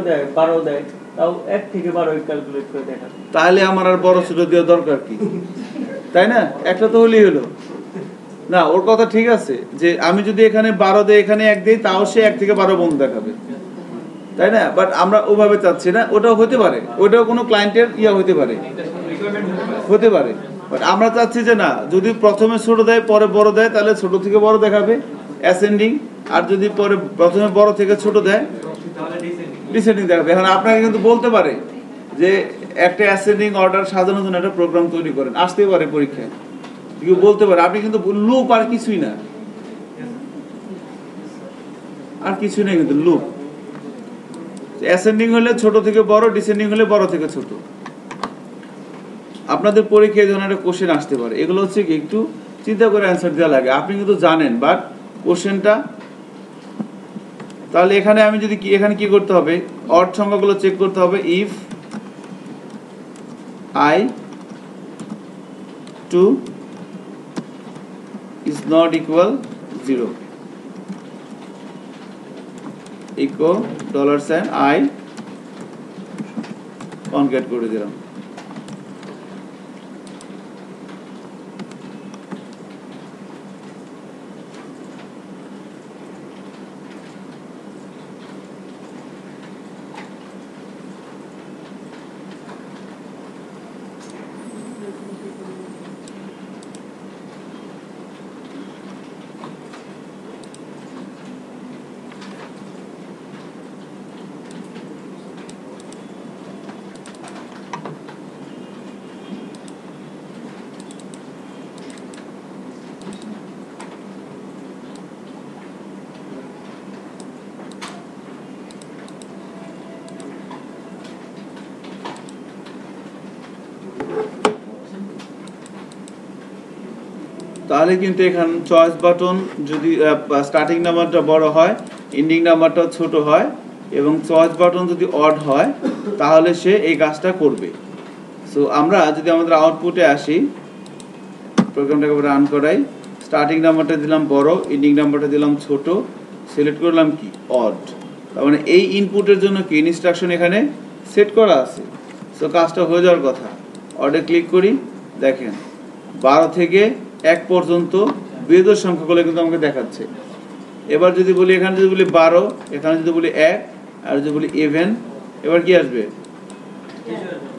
দেয় 12 দেয়, তাও 1 থেকে 12 ক্যালকুলেট করে দেখাবে। তাহলে আমার আর বড় ছোট দেওয়ার দরকার কি, তাই না? একটা তো হলেই হলো না। ওর কথা ঠিক আছে যে আমি যদি এখানে 12 দেই, এখানে 1 দেই, তাও সে 1 থেকে 12 বন্ধ দেখাবে, তাই না? বাট আমরা ওভাবে চাচ্ছি না। ওটাও হতে পারে, ওটাও কোনো ক্লায়েন্টের হতে পারে, বাট আমরা চাচ্ছি যে না, যদি প্রথমে ছোট দেয় পরে বড় দেয়, তাহলে ছোট থেকে বড় দেখাবে অ্যাসেন্ডিং, আর যদি পরে প্রথমে বড় থেকে ছোট দেয় ডিসেন্ডিং দেখাবে। এখন আপনাকে কিন্তু বলতে পারে যে একটা অ্যাসেন্ডিং অর্ডার সাজানোর জন্য একটা প্রোগ্রাম তৈরি করেন, আসতে পারে পরীক্ষায়, কেউ বলতে পারে। আপনি কিন্তু লুপ আর কিছুই না, আর কিছুই নেই, কিন্তু লুপ। অ্যাসেন্ডিং হলে ছোট থেকে বড়, ডিসেন্ডিং হলে বড় থেকে ছোট। আপনাদের পরীক্ষায় এই ধরনের একটা কোশ্চেন আসতে পারে, এগুলো হচ্ছে কি একটু চিন্তা করে অ্যান্সার দেওয়া লাগে। আপনি কিন্তু জানেন, বাট কোশ্চেনটা, তাহলে এখানে আমি যদি কি, এখানে কি করতে হবে, অড সংখ্যাগুলো চেক করতে হবে। If I 2 is not equal 0 equal $sign I concat করে দিলাম। তাহলে কিন্তু এখানে চয়েস বাটন যদি স্টার্টিং নাম্বারটা বড় হয়, এন্ডিং নাম্বারটা ছোট হয়, এবং চয়েস বাটন যদি অড হয়, তাহলে সে এই কাজটা করবে। সো আমরা যদি আমাদের আউটপুটে আসি, প্রোগ্রামটাকে রান করাই, স্টার্টিং নাম্বারটা দিলাম বড়, এন্ডিং নাম্বারটা দিলাম ছোট, সিলেক্ট করলাম কি অড, তার মানে এই ইনপুটের জন্য কি ইনস্ট্রাকশন এখানে সেট করা আছে। সো কাজটা হয়ে যাওয়ার কথা। অডে ক্লিক করি, দেখেন 12 থেকে 1 পর্যন্ত বিজোড় সংখ্যাগুলো কিন্তু আমাকে দেখাচ্ছে। এবার যদি বলি, এখানে যদি বলি 12, এখানে যদি বলি 1, আর যদি বলি ইভেন, এবার কি আসবে?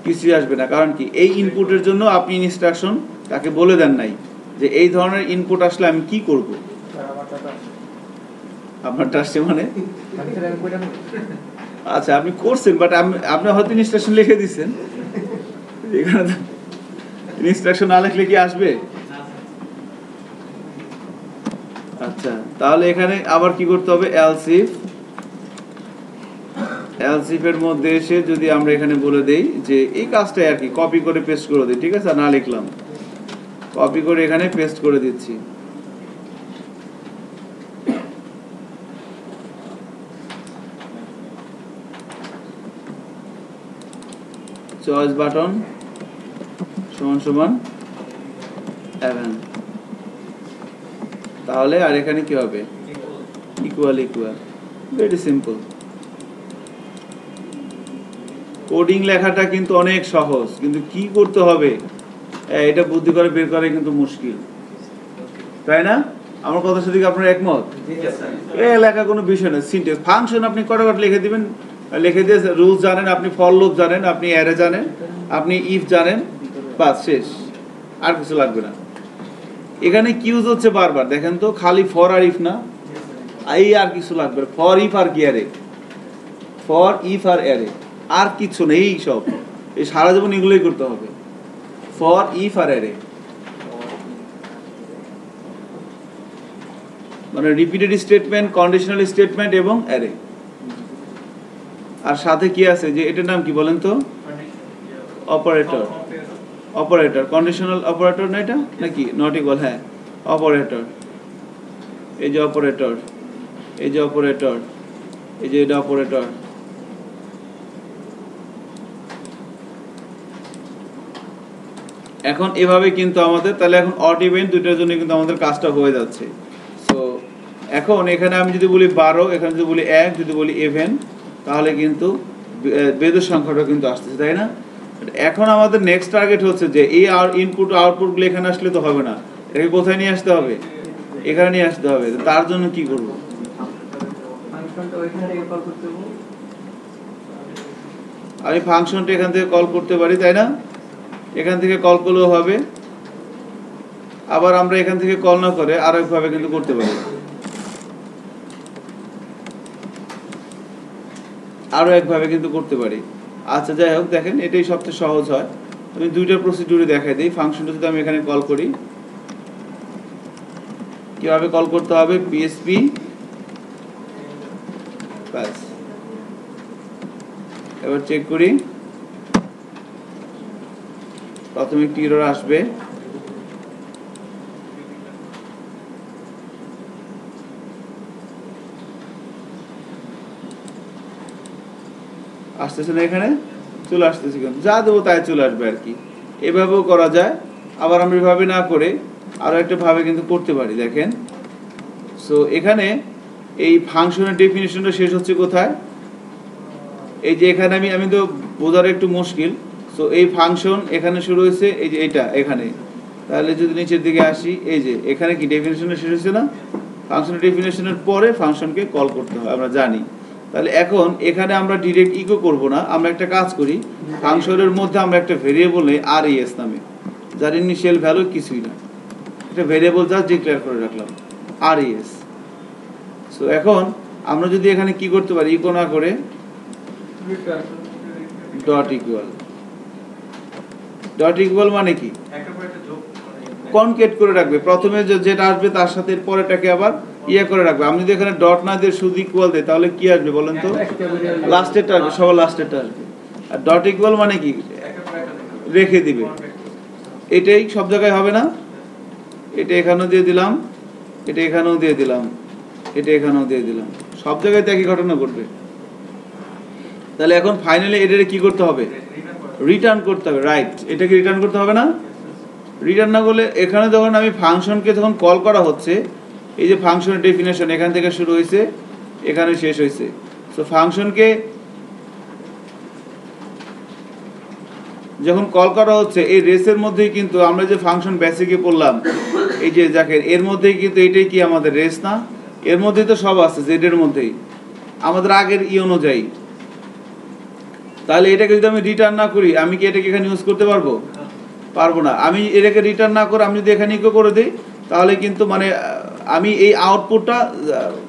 কিছুই আসবে না। কারণ কি, এই ইনপুটের জন্য আপনি ইনস্ট্রাকশন তাকে বলে দেন নাই যে এই ধরনের ইনপুট আসলে আমি কি করব। আপনারটা আসছে মানে আচ্ছা আপনি করছেন, বাট আপনি হয়তো ইনস্ট্রাকশন লিখে দিচ্ছেন, এখানে ইনস্ট্রাকশন না লিখলে কি আসবে? আচ্ছা, তাহলে এখানে আবার কি করতে হবে, এলসিফ এর মধ্যে এসে যদি আমরা এখানে বলে দেই যে এই কাজটাই আর কি, কপি করে পেস্ট করে দিই, ঠিক আছে, না লিখলাম, কপি করে এখানে পেস্ট করে দিচ্ছি। চয়েস বাটন সমান সমান 11, তাহলে আর এখানে কি হবে, equal equal, very simple. Coding লেখাটা কিন্তু অনেক সহজ, কিন্তু কি করতে হবে এটা বুদ্ধি করে বের করা কিন্তু মুশকিল, তাই না? আমার কথার সাথে কি আপনার একমত? লেখা কোনো বিষয় না, সিনট্যাক্স ফাংশন আপনি কটাকট লিখে দিবেন, লিখে দিয়ে রুলস জানেন, আপনি ফর লুপ জানেন, আপনি অ্যারে জানেন, আপনি ইফ জানেন, বাস শেষ, আর কিছু লাগবে না। এখানে কি ইউজ হচ্ছে বারবার দেখেন তো, খালি ফর আর ইফ না, এই আর কিছু লাগবে, ফর ইফ আর কি অ্যারে, ফর ইফ আর অ্যারে, আর কিছু নেই। এই সব এই সারা জীবন এগুলোই করতে হবে, ফর ইফ আর অ্যারে, মানে রিপিটেড স্টেটমেন্ট, কন্ডিশনাল স্টেটমেন্ট এবং অ্যারে। আর সাথে কি আছে, যে এটার নাম কি বলেন তো, অপারেটর। অপারেটর কন্ডিশনাল অপারেটর না এটা নাকি, নট ইকুয়াল, হ্যাঁ অপারেটর। এই যে অপারেটর, এই যে অপারেটর, এই যে এটা অপারেটর। এখন এভাবে কিন্তু আমাদের, তাহলে এখন অড ইভেন দুইটার জন্য কিন্তু আমাদের কাজটা হয়ে যাচ্ছে। সো এখন এখানে আমি যদি বলি 12, এখানে যদি বলি 1, যদি বলি ইভেন, তাহলে কিন্তু বেজোড় সংখ্যাটা কিন্তু আসতেছে, তাই না? এখন আমাদের নেক্সট টার্গেট হচ্ছে যে এই ইনপুট আউটপুটগুলো এখানে আসলে তো হবে না, এটাকে কোথায় নিয়ে আসতে হবে, এখানে নিয়ে আসতে হবে। তার জন্য কি করব, আমি ফাংশনটা এখান থেকে কল করতে পারি, তাই না? এখান থেকে কল করলেও হবে, আবার আমরা এখান থেকে কল না করে আরো একভাবে কিন্তু করতে পারি, আরো একভাবে কিন্তু করতে পারি। আচ্ছা যাই হোক, দেখেন এটাই সবচেয়ে সহজ হয়। আমি দুইটা প্রসিডিউরে দেখাই দিই। ফাংশনটা যদি আমি এখানে কল করি, কিভাবে কল করতে হবে, পিএসপি ব্যাস, এবার চেক করি, প্রথমে একটি এরর আসবে, আসতেছে না, এখানে চলে আসতেছে, কিন্তু যা দেবো তাই চলে আসবে আর কি। এভাবেও করা যায়, আবার আমরা এভাবে না করে আরো একটা ভাবে কিন্তু করতে পারি। দেখেন, সো এখানে এই ফাংশনের ডেফিনিশনটা শেষ হচ্ছে কোথায়, এই যে এখানে আমি তো বোঝার একটু মুশকিল। সো এই ফাংশন এখানে শুরু হয়েছে, এই যে এটা এখানে, তাহলে যদি নিচের দিকে আসি, এই যে এখানে কি ডেফিনিশনটা শেষ হয়েছে না, ফাংশনের ডেফিনিশনের পরে ফাংশনকে কল করতে হয় আমরা জানি। তাহলে এখন এখানে আমরা ডিরেক্ট ইকো করব না, আমরা একটা কাজ করি, ফাংশনের মধ্যে আমরা একটা ভেরিয়েবল নেই আর এস নামে, যার ইনিশিয়াল ভ্যালু কিছুই না, একটা ভেরিয়েবল জাস্ট ডিক্লেয়ার করে রাখলাম আর এস। সো এখন আমরা যদি এখানে কি করতে পারি, ইকো না করে ডট ইকুয়াল, ডট ইকুয়াল মানে কি কনকেট করে রাখবে, প্রথমে যেটা আসবে তার সাথে পরেরটাকে আবার ইয়ে করে রাখবে। আমি যদি এখানে ডট না দিয়ে শুধু ইকুয়াল দেই তাহলে কি আসবে বলেন তো, লাস্টেরটা আসবে, সবার লাস্টেরটা আসবে। আর ডট ইকুয়াল মানে কি রেখে দিবে, এটাই সব জায়গায় হবে না, এটা এখানেও দিয়ে দিলাম, এটা এখানেও দিয়ে দিলাম, এটা এখানেও দিয়ে দিলাম, সব জায়গায় তো একই ঘটনা ঘটবে। তাহলে এখন ফাইনালি এটাকে কি করতে হবে, রিটার্ন করতে হবে, রাইট, এটাকে রিটার্ন করতে হবে না। রিটার্ন না করলে এখানে যখন আমি ফাংশনকে যখন কল করা হচ্ছে, এই যে ফাংশনের ডেফিনেশন এখান থেকে শুরু হয়েছে এখানে শেষ হয়েছে, সো ফাংশনকে যখন কল করা হচ্ছে এই রেসের মধ্যেই কিন্তু আমরা যে ফাংশন বেসিকে পড়লাম, এই যে দেখেন এর মধ্যেই কিন্তু এটাই কি আমাদের রেস না, এর মধ্যেই তো সব আছে জেড এর মধ্যেই আমাদের আগের ই অনুযায়ী। তাহলে এটাকে যদি আমি রিটার্ন না করি, আমি কি এটাকে এখানে ইউজ করতে পারবো, পারবো না। আমি এটাকে রিটার্ন না করে আমি যদি এখানে ইকো করে দিই তাহলে কিন্তু মানে আমি এই আউটপুটটা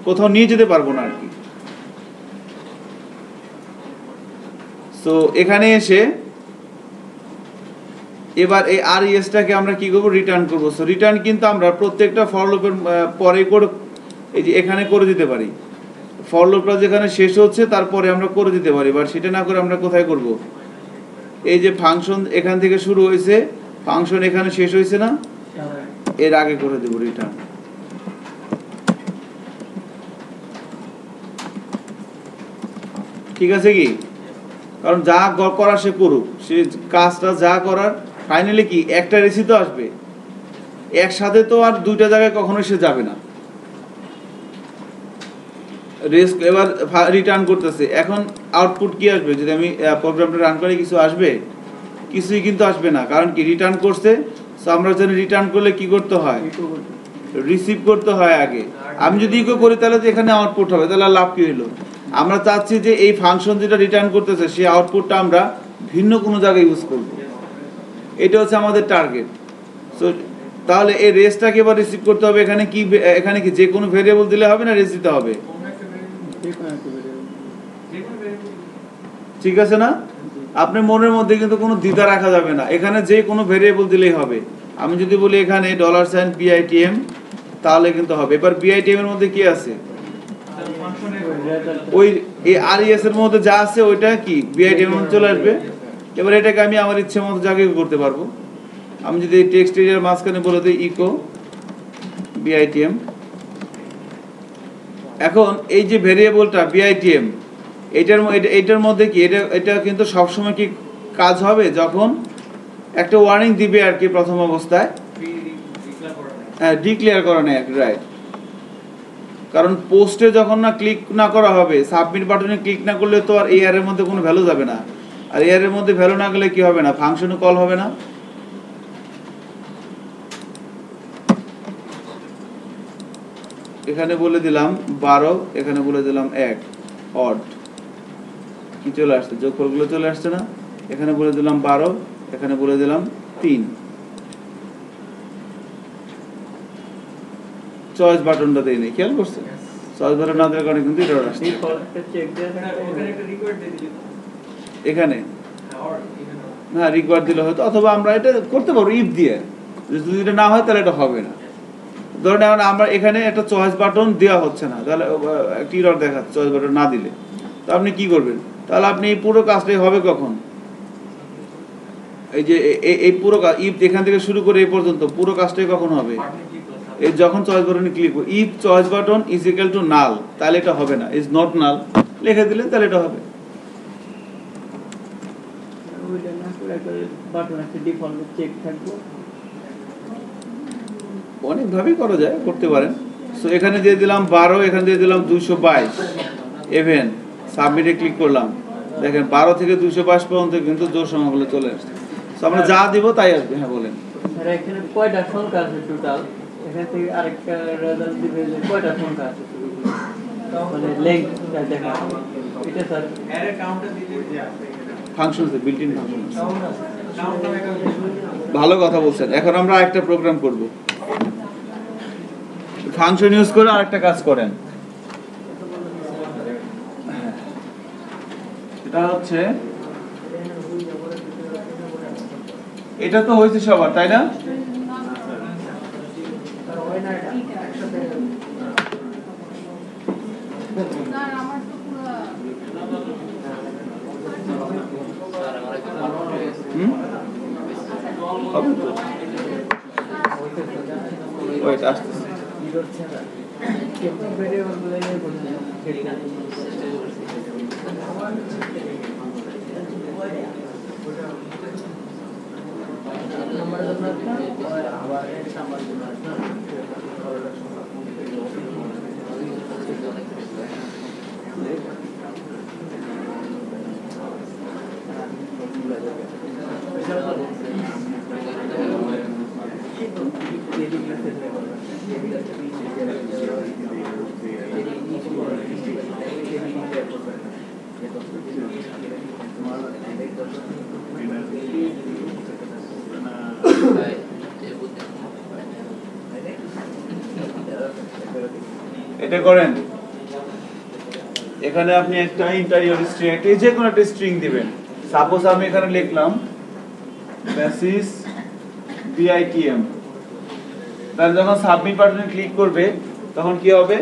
কোথাও নিয়ে যেতে পারবো না আর কি। সো এখানে এসে এবার এই আর ইএসটাকে আমরা কি করবো, রিটার্ন করবো। সো রিটার্ন কিন্তু আমরা প্রত্যেকটা ফর লুপের পরে করে এই যে এখানে করে দিতে পারি, ফর লুপটা যেখানে শেষ হচ্ছে তারপরে আমরা করে দিতে পারি, বাট সেটা না করে আমরা কোথায় করব, এই যে ফাংশন এখান থেকে শুরু হয়েছে, ফাংশন এখানে শেষ হয়েছে না, এর আগে করে দেব রিটার্ন। ঠিক আছে কি, কারণ যা করার সে করুক, সে কাজটা যা করার ফাইনালি কি একটা রেসি তো আসবে, একসাথে তো আর দুইটা জায়গায় কখনো সে যাবে না। রেস এবার রিটার্ন করতেছে, এখন আউটপুট কি আসবে, যদি আমি প্রোগ্রামটা রান করি কিছু আসবে, কিছুই কিন্তু আসবে না, কারণ কি রিটার্ন করছে। সো আমরা জানি রিটার্ন করলে কি করতে হয়, রিসিভ করতে হয় আগে। আমি যদি ইকো করি তাহলে তো এখানে আউটপুট হবে, তাহলে লাভ কি হলো। আমরা চাচ্ছি যে এই ফাংশন যেটা রিটার্ন করতেছে সেই আউটপুটটা আমরা ভিন্ন কোনো জায়গায় ইউজ করব, এটা হচ্ছে আমাদের টার্গেট। সো তাহলে এই রেসটাকে এবার রিসিভ করতে হবে, এখানে কি এখানে কি যে কোনো ভেরিয়েবল দিলে হবে না রেস দিতে হবে, ঠিক আছে না। আপনার মনের মধ্যে কিন্তু কোনো দ্বিধা রাখা যাবে না, এখানে যে কোনো ভেরিয়েবল দিলেই হবে। আমি যদি বলি এখানে $PITM তাহলে কিন্তু হবে। এবার PITM এর মধ্যে কি আছে, ওই RES এর মধ্যে যা আছে ওইটা কি PITM এর চলে আসবে। এবার এটাকে আমি আমার ইচ্ছে মতো জায়গায় করতে পারবো। আমি যদি টেক্সট এরিয়ার মাঝখানে বলে দিই ইকো PITM, এখন এই যে ভেরিয়েবলটা PITM এটার মধ্যে কি এটা কিন্তু সবসময় কি কাজ হবে যখন একটা ওয়ার্নিং দিবে আর কি প্রথম অবস্থায়, হ্যাঁ ডিক্লেয়ার করা নেই, রাইট। কারণ পোস্টে যখন না ক্লিক না করা হবে, সাবমিট বাটনে ক্লিক না করলে তো আর এই এর মধ্যে কোনো ভ্যালু যাবে না, আর এর মধ্যে ভ্যালু না গেলে কি হবে না, ফাংশনে কল হবে না। এখানে বলে দিলাম 12, এখানে বলে দিলাম 1, অড কি চলে আসছে, যোগফলগুলো চলে আসছে না, এখানে বলে দিলাম 12, এখানে বলে দিলাম 3। চয়েস বাটনটা দেই নাই, খেয়াল করছেন, চয়েস বাটন না দেওয়ার কারণে কিন্তু এরর আসছে। এখানে হ্যাঁ রিকোয়ার দিলে হয়তো, অথবা আমরা এটা করতে পারবো ইফ দিয়ে, যদি এটা না হয় তাহলে এটা হবে না। ধরুন এখন আমরা এখানে একটা চয়েস বাটন দেওয়া হচ্ছে না, তাহলে একটা এরর দেখাচ্ছে চয়েস বাটন না দিলে, তো আপনি কি করবেন, তাহলে আপনি এই পুরো কাজটাই হবে কখন? এই যে এই পুরো কাজ ইফ এখান থেকে শুরু করে এই পর্যন্ত পুরো কাজটাই কখন হবে? এই যখন চয়েস বাটনে ক্লিক করব, if choice button is equal two নাল, তাহলে এটা হবে না। ইজ নট নাল লিখে দিলে তাহলে এটা হবে। ওইটা না করে একটা বাটন আছে ডিফল্ট চেক থাকবে। অনেকভাবেই করা যায়, করতে পারেন। সো এখানে দিয়ে দিলাম 12, এখানে দিয়ে দিলাম 222 ইভেন সাবমিটে ক্লিক করলাম। দেখেন 12 থেকে 222 পর্যন্ত কিন্তু জোড় সংখ্যাগুলো চলে আসছে। সো আমরা যা দিব তাই আসবে। হ্যাঁ বলেন স্যার, এখানে কয়টা সংখ্যা আছে টোটাল? এখান থেকে আরেকটা রেজাল্ট দিবে যে কয়টা সংখ্যা আছে, মানে লেংথটা দেখা এটা স্যার এর কাউন্টটা দিলে ফাংশন আছে, বিল্ট ইন ফাংশন আছে। ভালো কথা বলছেন। এখন আমরা আরেকটা প্রোগ্রাম করব, ফাংশন ইউজ করে আরেকটা কাজ করেন। এটা হচ্ছে, এটা তো হয়েছে সবার, তাই না? হবে তো? ওয়েট, আসতেছে। এটা করেন। এখানে আপনি একটা ইন্টারিয়র স্ট্রিং, যে কোনো একটা স্ট্রিং দিবেন। সাপোজ আমি এখানে লিখলাম বেসিস বিআইটিএম। তাহলে যখন সাবমিট বাটনে ক্লিক করবে তখন কি হবে?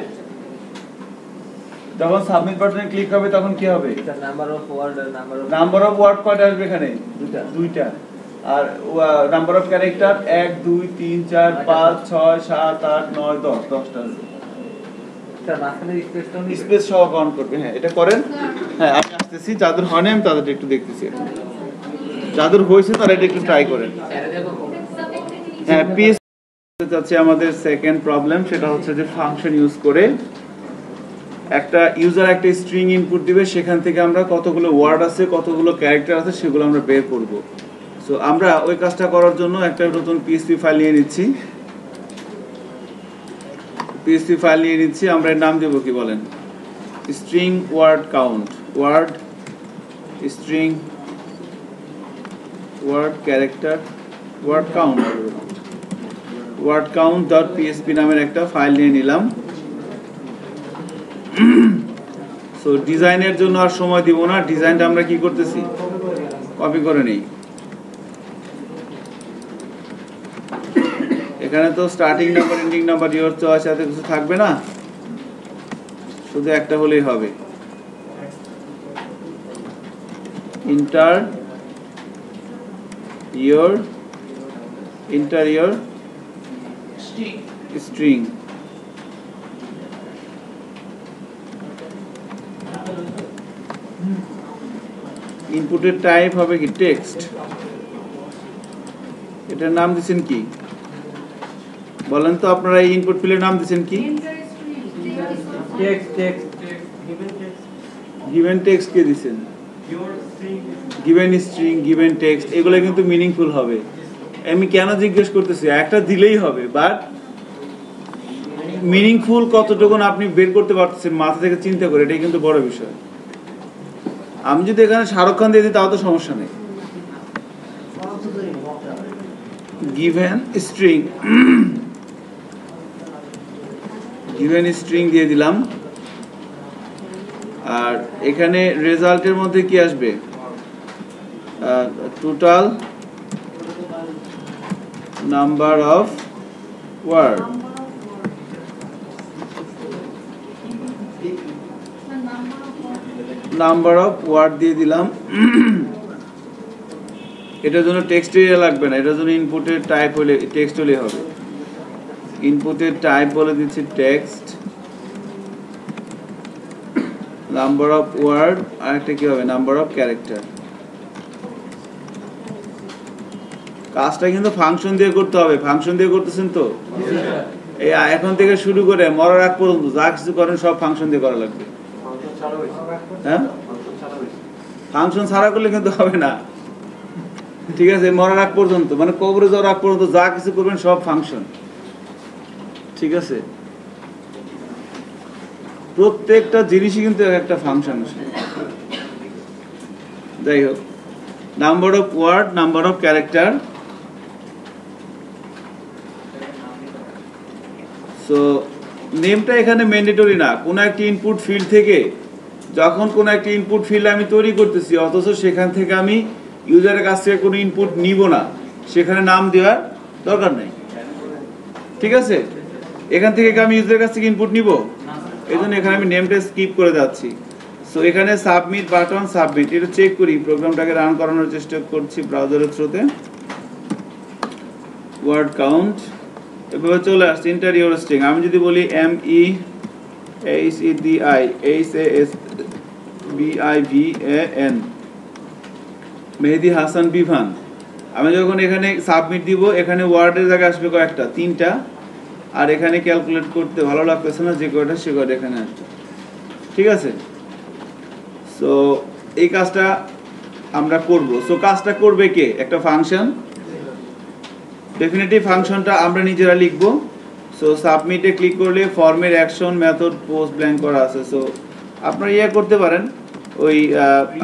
যখন সাবমিট বাটনে ক্লিক হবে তখন কি হবে? নাম্বার অফ ওয়ার্ড কয়টা আসবে এখানে? দুইটা। আর নাম্বার অফ ক্যারেক্টার 1 2 3 4 5 6 7 8 9 10 10টা আসবে। স্পেস সহ কাউন্ট করবে। হ্যাঁ, এটা করেন। হ্যাঁ, আমি আসতেছি। যাদের হয়নি আমি তাদের একটু দেখতেছি। যাদের হয়েছে তারা এটা একটু ট্রাই করেন। হ্যাঁ, পিএস যাচ্ছে আমাদের সেকেন্ড প্রবলেম, সেটা হচ্ছে যে ফাংশন ইউজ করে একটা ইউজার একটা স্ট্রিং ইনপুট দিবে, সেখান থেকে আমরা কতগুলো ওয়ার্ড আছে, কতগুলো ক্যারেক্টার আছে সেগুলো আমরা বের করব। সো আমরা ওই কাজটা করার জন্য একটা নতুন পিএসপি ফাইল নিয়ে নিচ্ছি। আমরা এর নাম দেব কি বলেন? String word count, word string word character word count dot PHP নামের একটা ফাইল নিয়ে নিলাম। সো ডিজাইনের জন্য আর সময় দিব না, ডিজাইনটা আমরা কি করতেছি, কপি করে নেই। এখানে তো starting number, ending number, your choice এত কিছু থাকবে না, শুধু একটা হলেই হবে। Inter your string. ইনপুটের টাইপ হবে কি? টেক্সট। এটার নাম দিচ্ছেন কি বলেন তো আপনারা? এই ইনপুট ফিল্ডের নাম দিচ্ছেন কি? গিভেন টেক্সট কে দিচ্ছেন? গিভেন স্ট্রিং, গিভেন টেক্সট, এগুলো কিন্তু মিনিংফুল হবে। আমি কেন জিজ্ঞেস করতেছি? একটা দিলেই হবে, বাট মিনিংফুল কতটুকু আপনি বের করতে পারতেছেন মাথা থেকে চিন্তা করে, এটাই কিন্তু বড় বিষয়। আমি যদি এখানে শাহরুখ খান দিয়ে দিই তাও তো সমস্যা নেই। গিভেন স্ট্রিং দিয়ে দিলাম। আর এখানে রেজাল্টের মধ্যে কি আসবে? Total number of word. Number of word দিয়ে দিলাম। এটার জন্য টেক্সট এরিয়া লাগবে না, এটার জন্য ইনপুটের টাইপ হলে টেক্সট হলে হবে। ইনপুটের টাইপ বলে দিচ্ছি টেক্সট, নাম্বার অফ ওয়ার্ড আর একটা কি হবে নাম্বার অফ ক্যারেক্টার। কাজটা কিন্তু ফাংশন দিয়ে করতে হবে, ফাংশন দিয়ে করতেছেন তো? এই এখন থেকে শুরু করে মরার আগ পর্যন্ত যা কিছু করেন সব ফাংশন দিয়ে করা লাগবে। হ্যাঁ, ফাংশন ছাড়া করলে কিন্তু হবে না, ঠিক আছে? মরার আগ পর্যন্ত মানে কবরে যাওয়ার আগ পর্যন্ত যা কিছু করবেন সব ফাংশন, ঠিক আছে? প্রত্যেকটা জিনিসই কিন্তু একটা ফাংশন আছে। যাই হোক, number of word, number of character. So নেমটা এখানে ম্যান্ডেটরি না। কোনো একটা ইনপুট ফিল্ড থেকে যখন কোনো একটা ইনপুট ফিল্ড আমি তৈরি করতেছি, অথচ সেখান থেকে আমি ইউজারের কাছ থেকে কোনো ইনপুট নিব না, সেখানে নাম দেওয়ার দরকার নেই, ঠিক আছে? এখান থেকে আমি ইউজারের কাছ থেকে ইনপুট নিব, এই জন্য এখানে আমি নেমটা স্কিপ করে যাচ্ছি। সো এখানে সাবমিট বাটন, সাবমিট, এটা চেক করি, প্রোগ্রামটাকে রান করানোর চেষ্টা করছি ব্রাউজারের থ্রুতে। ওয়ার্ড কাউন্ট এভাবে চলে আসছে। এন্টার ইউর স্ট্রিং, আমি যদি বলি MEHEDIHASBIVAN মেহেদি হাসান বিভান, আমি যখন এখানে সাবমিট দিব, এখানে ওয়ার্ডের জায়গায় আসবে কয়েকটা, 3টা, আর এখানে ক্যালকুলেট করতে ভালো লাগতেছে না, যে কয়টা সে কয়টা এখানে আসবে, ঠিক আছে? সো এই কাজটা আমরা করব। সো কাজটা করবে কে? একটা ফাংশন। ডেফিনেটলি ফাংশনটা আমরা নিজেরা লিখব। সো সাবমিটে ক্লিক করলে ফর্মের অ্যাকশন, মেথড, পোস্ট ব্ল্যাঙ্ক করা আছে। সো আপনারা ইয়ে করতে পারেন, ওই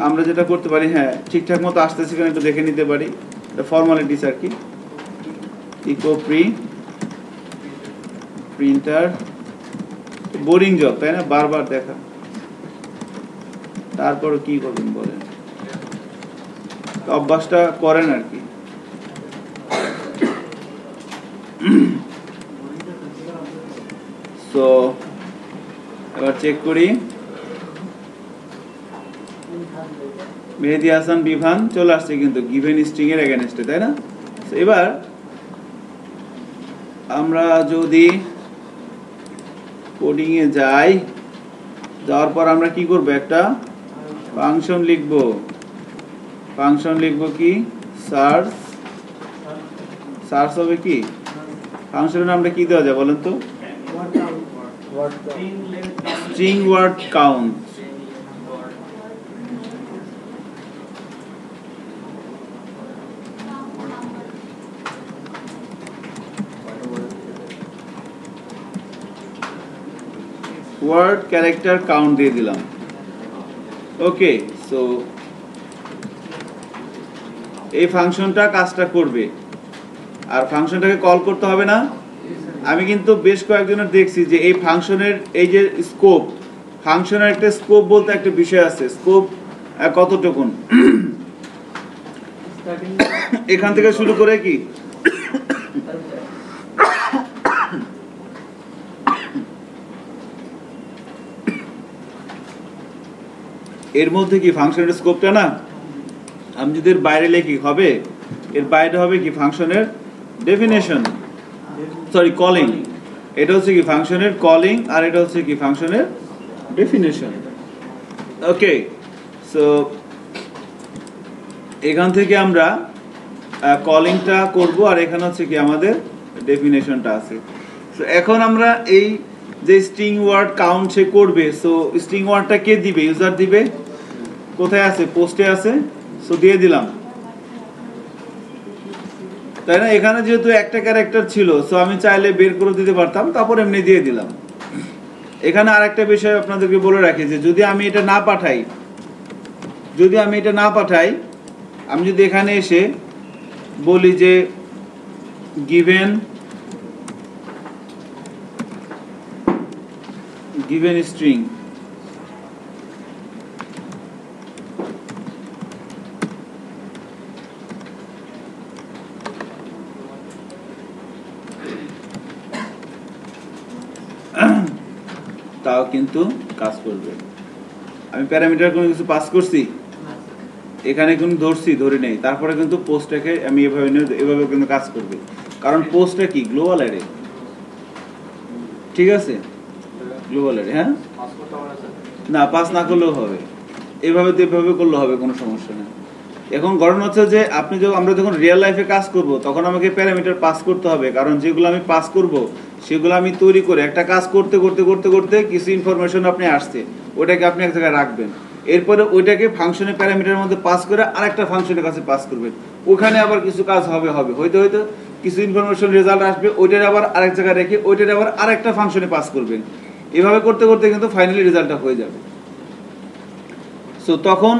আমরা যেটা করতে পারি, হ্যাঁ ঠিকঠাক মতো আসতেছে কিনা একটু দেখে নিতে পারি, এটা ফর্মালিটিস আর কি। ইকো প্রিন্টার, বোরিং জব তাই না, বারবার দেখা। তারপর কি করবেন বলেন, অভ্যাসটা করেন আর কি। সো এবার চেক করি, মেহেদি হাসান বিভান চলে আসছে কিন্তু গিভেন স্ট্রিং এর এগেইনস্টে, তাই না? এবার আমরা যদি কোডিং এ যাই, যাওয়ার পর আমরা কি করব, একটা ফাংশন লিখব। ফাংশন লিখব কি, সার্চ হবে কি, ফাংশনের নামটা কি দেওয়া যায় বলেন তো? String word count. Word character count দিয়ে দিলাম। ওকে, সো এই ফাংশনটা কাজটা করবে, আর ফাংশনটাকে কল করতে হবে না। আমি কিন্তু বেশ কয়েকজনের দেখছি যে এই ফাংশনের এই যে স্কোপ, ফাংশনের একটা স্কোপ বলতে একটা বিষয় আছে, স্কোপ কতটুকুন, এখান থেকে শুরু করে কি এর মধ্যে কি ফাংশনের স্কোপটা না, আমি যদি এর বাইরে লিখি হবে, এর বাইরে হবে কি ফাংশনের ডেফিনেশন, সরি কলিং। এটা হচ্ছে কি ফাংশনের কলিং, আর এটা হচ্ছে কি ফাংশনের ডেফিনেশন। ওকে, সো এখান থেকে আমরা কলিংটা করব, আর এখানে হচ্ছে কি আমাদের ডেফিনেশনটা আছে। সো এখন আমরা এই যে স্ট্রিং ওয়ার্ড কাউন্ট সে করবে, সো স্ট্রিং ওয়ার্ডটা কে দিবে? ইউজার দিবে। কোথায় আছে? পোস্টে আছে। সো দিয়ে দিলাম, তাই না? এখানে যেহেতু একটা ক্যারেক্টার ছিল, সো আমি চাইলে বের করে দিতে পারতাম, তারপর এমনি দিয়ে দিলাম। এখানে আরেকটা বিষয় আপনাদেরকে বলে রাখি, যে যদি আমি এটা না পাঠাই, আমি যদি এখানে এসে বলি যে গিভেন স্ট্রিং, তাও কিন্তু কাজ করবে। আমি প্যারামিটার কোনো কিছু পাস করছি, এখানে কিন্তু ধরি নেই, তারপরে কিন্তু পোস্টটাকে আমি এভাবে কিন্তু কাজ করবে, কারণ পোস্টটা কি গ্লোবাল অ্যারে, ঠিক আছে, গ্লোবাল অ্যারে। হ্যাঁ, না পাস না করলেও হবে, এভাবে করলে হবে, কোনো সমস্যা নেই। এখন ঘটনা হচ্ছে যে আমরা যখন রিয়েল লাইফে কাজ করব তখন আমাকে প্যারামিটার পাস করতে হবে, কারণ যেগুলো আমি পাস করব সেগুলো আমি তৈরি করে একটা কাজ করতে করতে করতে করতে কিছু ইনফরমেশন আপনি আসছে, ওটাকে আপনি এক জায়গায় রাখবেন, এরপরে ওইটাকে ফাংশনের প্যারামিটারের মধ্যে পাস করে আরেকটা ফাংশনের কাছে পাস করবেন, ওখানে আবার কিছু কাজ হয়তো কিছু ইনফরমেশন রেজাল্ট আসবে, ওইটার আবার আরেক জায়গায় রেখে ওইটার আবার আরেকটা ফাংশনে পাস করবেন, এভাবে করতে করতে কিন্তু ফাইনালি রেজাল্টটা হয়ে যাবে। সো তখন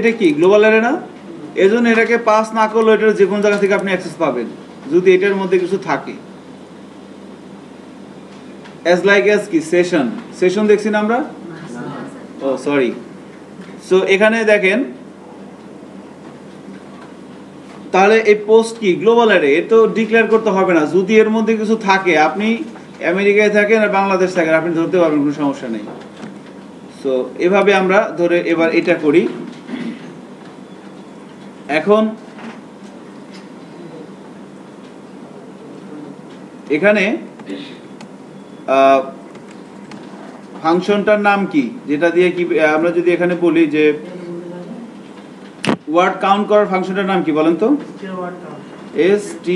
এটা কি গ্লোবাল অ্যারে না, এজন্য এটাকে পাস না করলে এটার যে কোনো জায়গা থেকে আপনি অ্যাক্সেস পাবেন যদি এটার মধ্যে কিছু থাকে। অ্যাজ লাইক অ্যাজ কি সেশন দেখছি না আমরা, ও সরি। সো এখানে দেখেন তাহলে এই পোস্ট কি গ্লোবাল অ্যারে, এ তো ডিক্লেয়ার করতে হবে না, যদি এর মধ্যে কিছু থাকে, আপনি আমেরিকায় থাকেন আর বাংলাদেশ থাকেন, আপনি ধরতে পারবেন, কোনো সমস্যা নেই। সো এভাবে আমরা ধরে এবার এটা করি। এখন এখানে ফাংশনটার নাম কি, যেটা দিয়ে কি আমরা যদি এখানে বলি যে ওয়ার্ড কাউন্ট করার ফাংশনটার নাম কি বলেন তো, st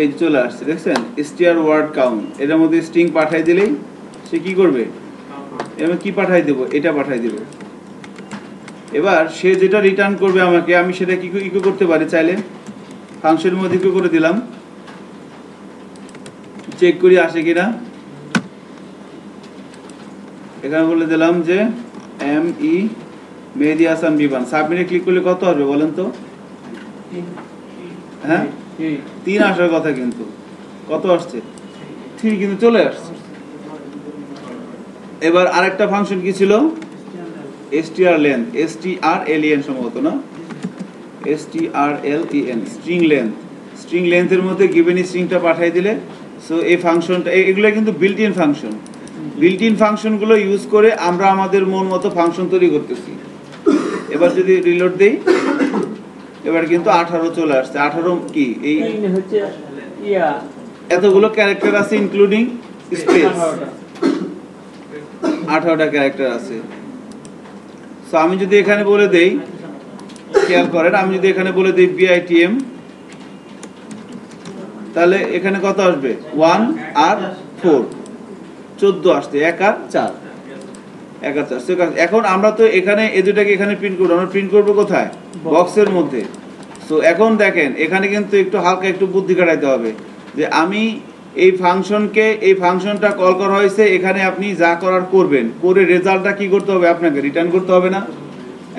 এই চলে আসছে, দেখছেন str ওয়ার্ড কাউন্ট, এটার মধ্যে স্ট্রিং পাঠাই দিলেই সে কি করবে, আমি কি পাঠাই দেব, এটা পাঠাই দেব। এবার সে যেটা রিটার্ন করবে আমাকে, আমি সেটা কি ইকো করতে পারি চাইলে, ফাংশনের মধ্যে ইকো করে দিলাম, চেক করি আসে কিনা, এখানে বলে দিলাম যে ME মেহেদী হাসান বিমান, সাবমিটে ক্লিক করলে কত আসবে বলেন তো, হ্যাঁ 3 আসার কথা, কিন্তু কত আসছে 3, কিন্তু চলে আসছে। এবার আরেকটা ফাংশন কি ছিল, strlen, strlen সম্ভবত না, strlen স্ট্রিং লেন্থের মধ্যে গিভেন স্ট্রিংটা পাঠিয়ে দিলে, সো এই ফাংশনটা, এগুলো কিন্তু বিল্ট ইন ফাংশনগুলো ইউজ করে আমরা আমাদের মন মতো ফাংশন তৈরি করতেছি। এবার যদি রিলোড দেই, এবার কিন্তু 18 চলে আসছে। 18 কি এই হচ্ছে এতগুলো ক্যারেক্টার আছে ইনক্লুডিং স্পেস, 18টা ক্যারেক্টার আছে। সো আমি যদি এখানে বলে দেই, খেয়াল করেন, আমি যদি এখানে বলে দেই bitm, তাহলে এখানে কত আসবে 1 আর 4, 14 আসছে, 1 আর 4, 1 আর 4। এখন আমরা তো এখানে এই দুটাকে এখানে প্রিন্ট করব, আমরা প্রিন্ট করব কোথায়, বক্সের মধ্যে। সো এখন দেখেন এখানে কিন্তু একটু হালকা একটু বুদ্ধি খাটাইতে হবে, যে আমি এই ফাংশনটা কল করা হয়েছে, এখানে আপনি যা করার করবেন, করে রেজাল্টটা কি করতে হবে, আপনাকে রিটার্ন করতে হবে না।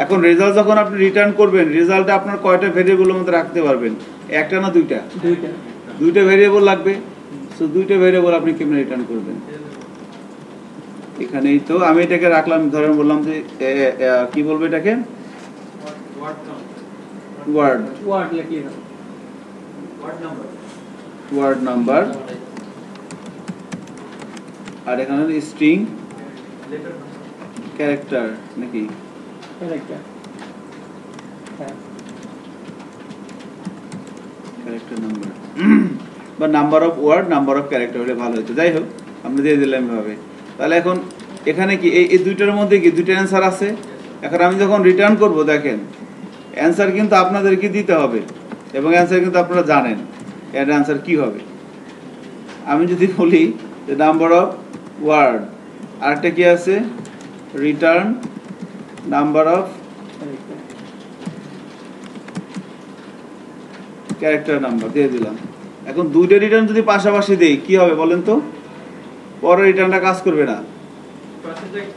এখন রেজাল্ট যখন আপনি রিটার্ন করবেন, রেজাল্টটা আপনার কয়টা ভেরিয়েবলের মধ্যে রাখতে পারবেন, একটা না দুইটা ভেরিয়েবল লাগবে। সো দুইটা ভেরিয়েবল আপনি কেমনে রিটার্ন করবেন, এখানেই তো আমি এটাকে রাখলাম, ধরেন বললাম যে কি বলবো এটাকে, ওয়ার্ড নাম্বার, আর এখানে স্ট্রিং ক্যারেক্টার নাকি ক্যারেক্টার নাম্বার বা number of word, number of character হলে ভালো হতো। যাই হোক, আমরা দিয়ে দিলাম এভাবে। তাহলে এখন এখানে কি এই দুইটার মধ্যে কি দুইটা অ্যান্সার আছে। এখন আমি যখন রিটার্ন করব, দেখেন অ্যান্সার কিন্তু আপনাদেরকে দিতে হবে, এবং অ্যান্সার কিন্তু আপনারা জানেন এর অ্যান্সার কি হবে। আমি যদি বলি যে নাম্বার অফ ওয়ার্ড, আরেকটা কি আছে, return number of character number দিয়ে দিলাম। এখন দুইটা রিটার্ন যদি পাশাপাশি দেই কি হবে বলেন তো, পরের রিটার্নটা কাজ করবে না,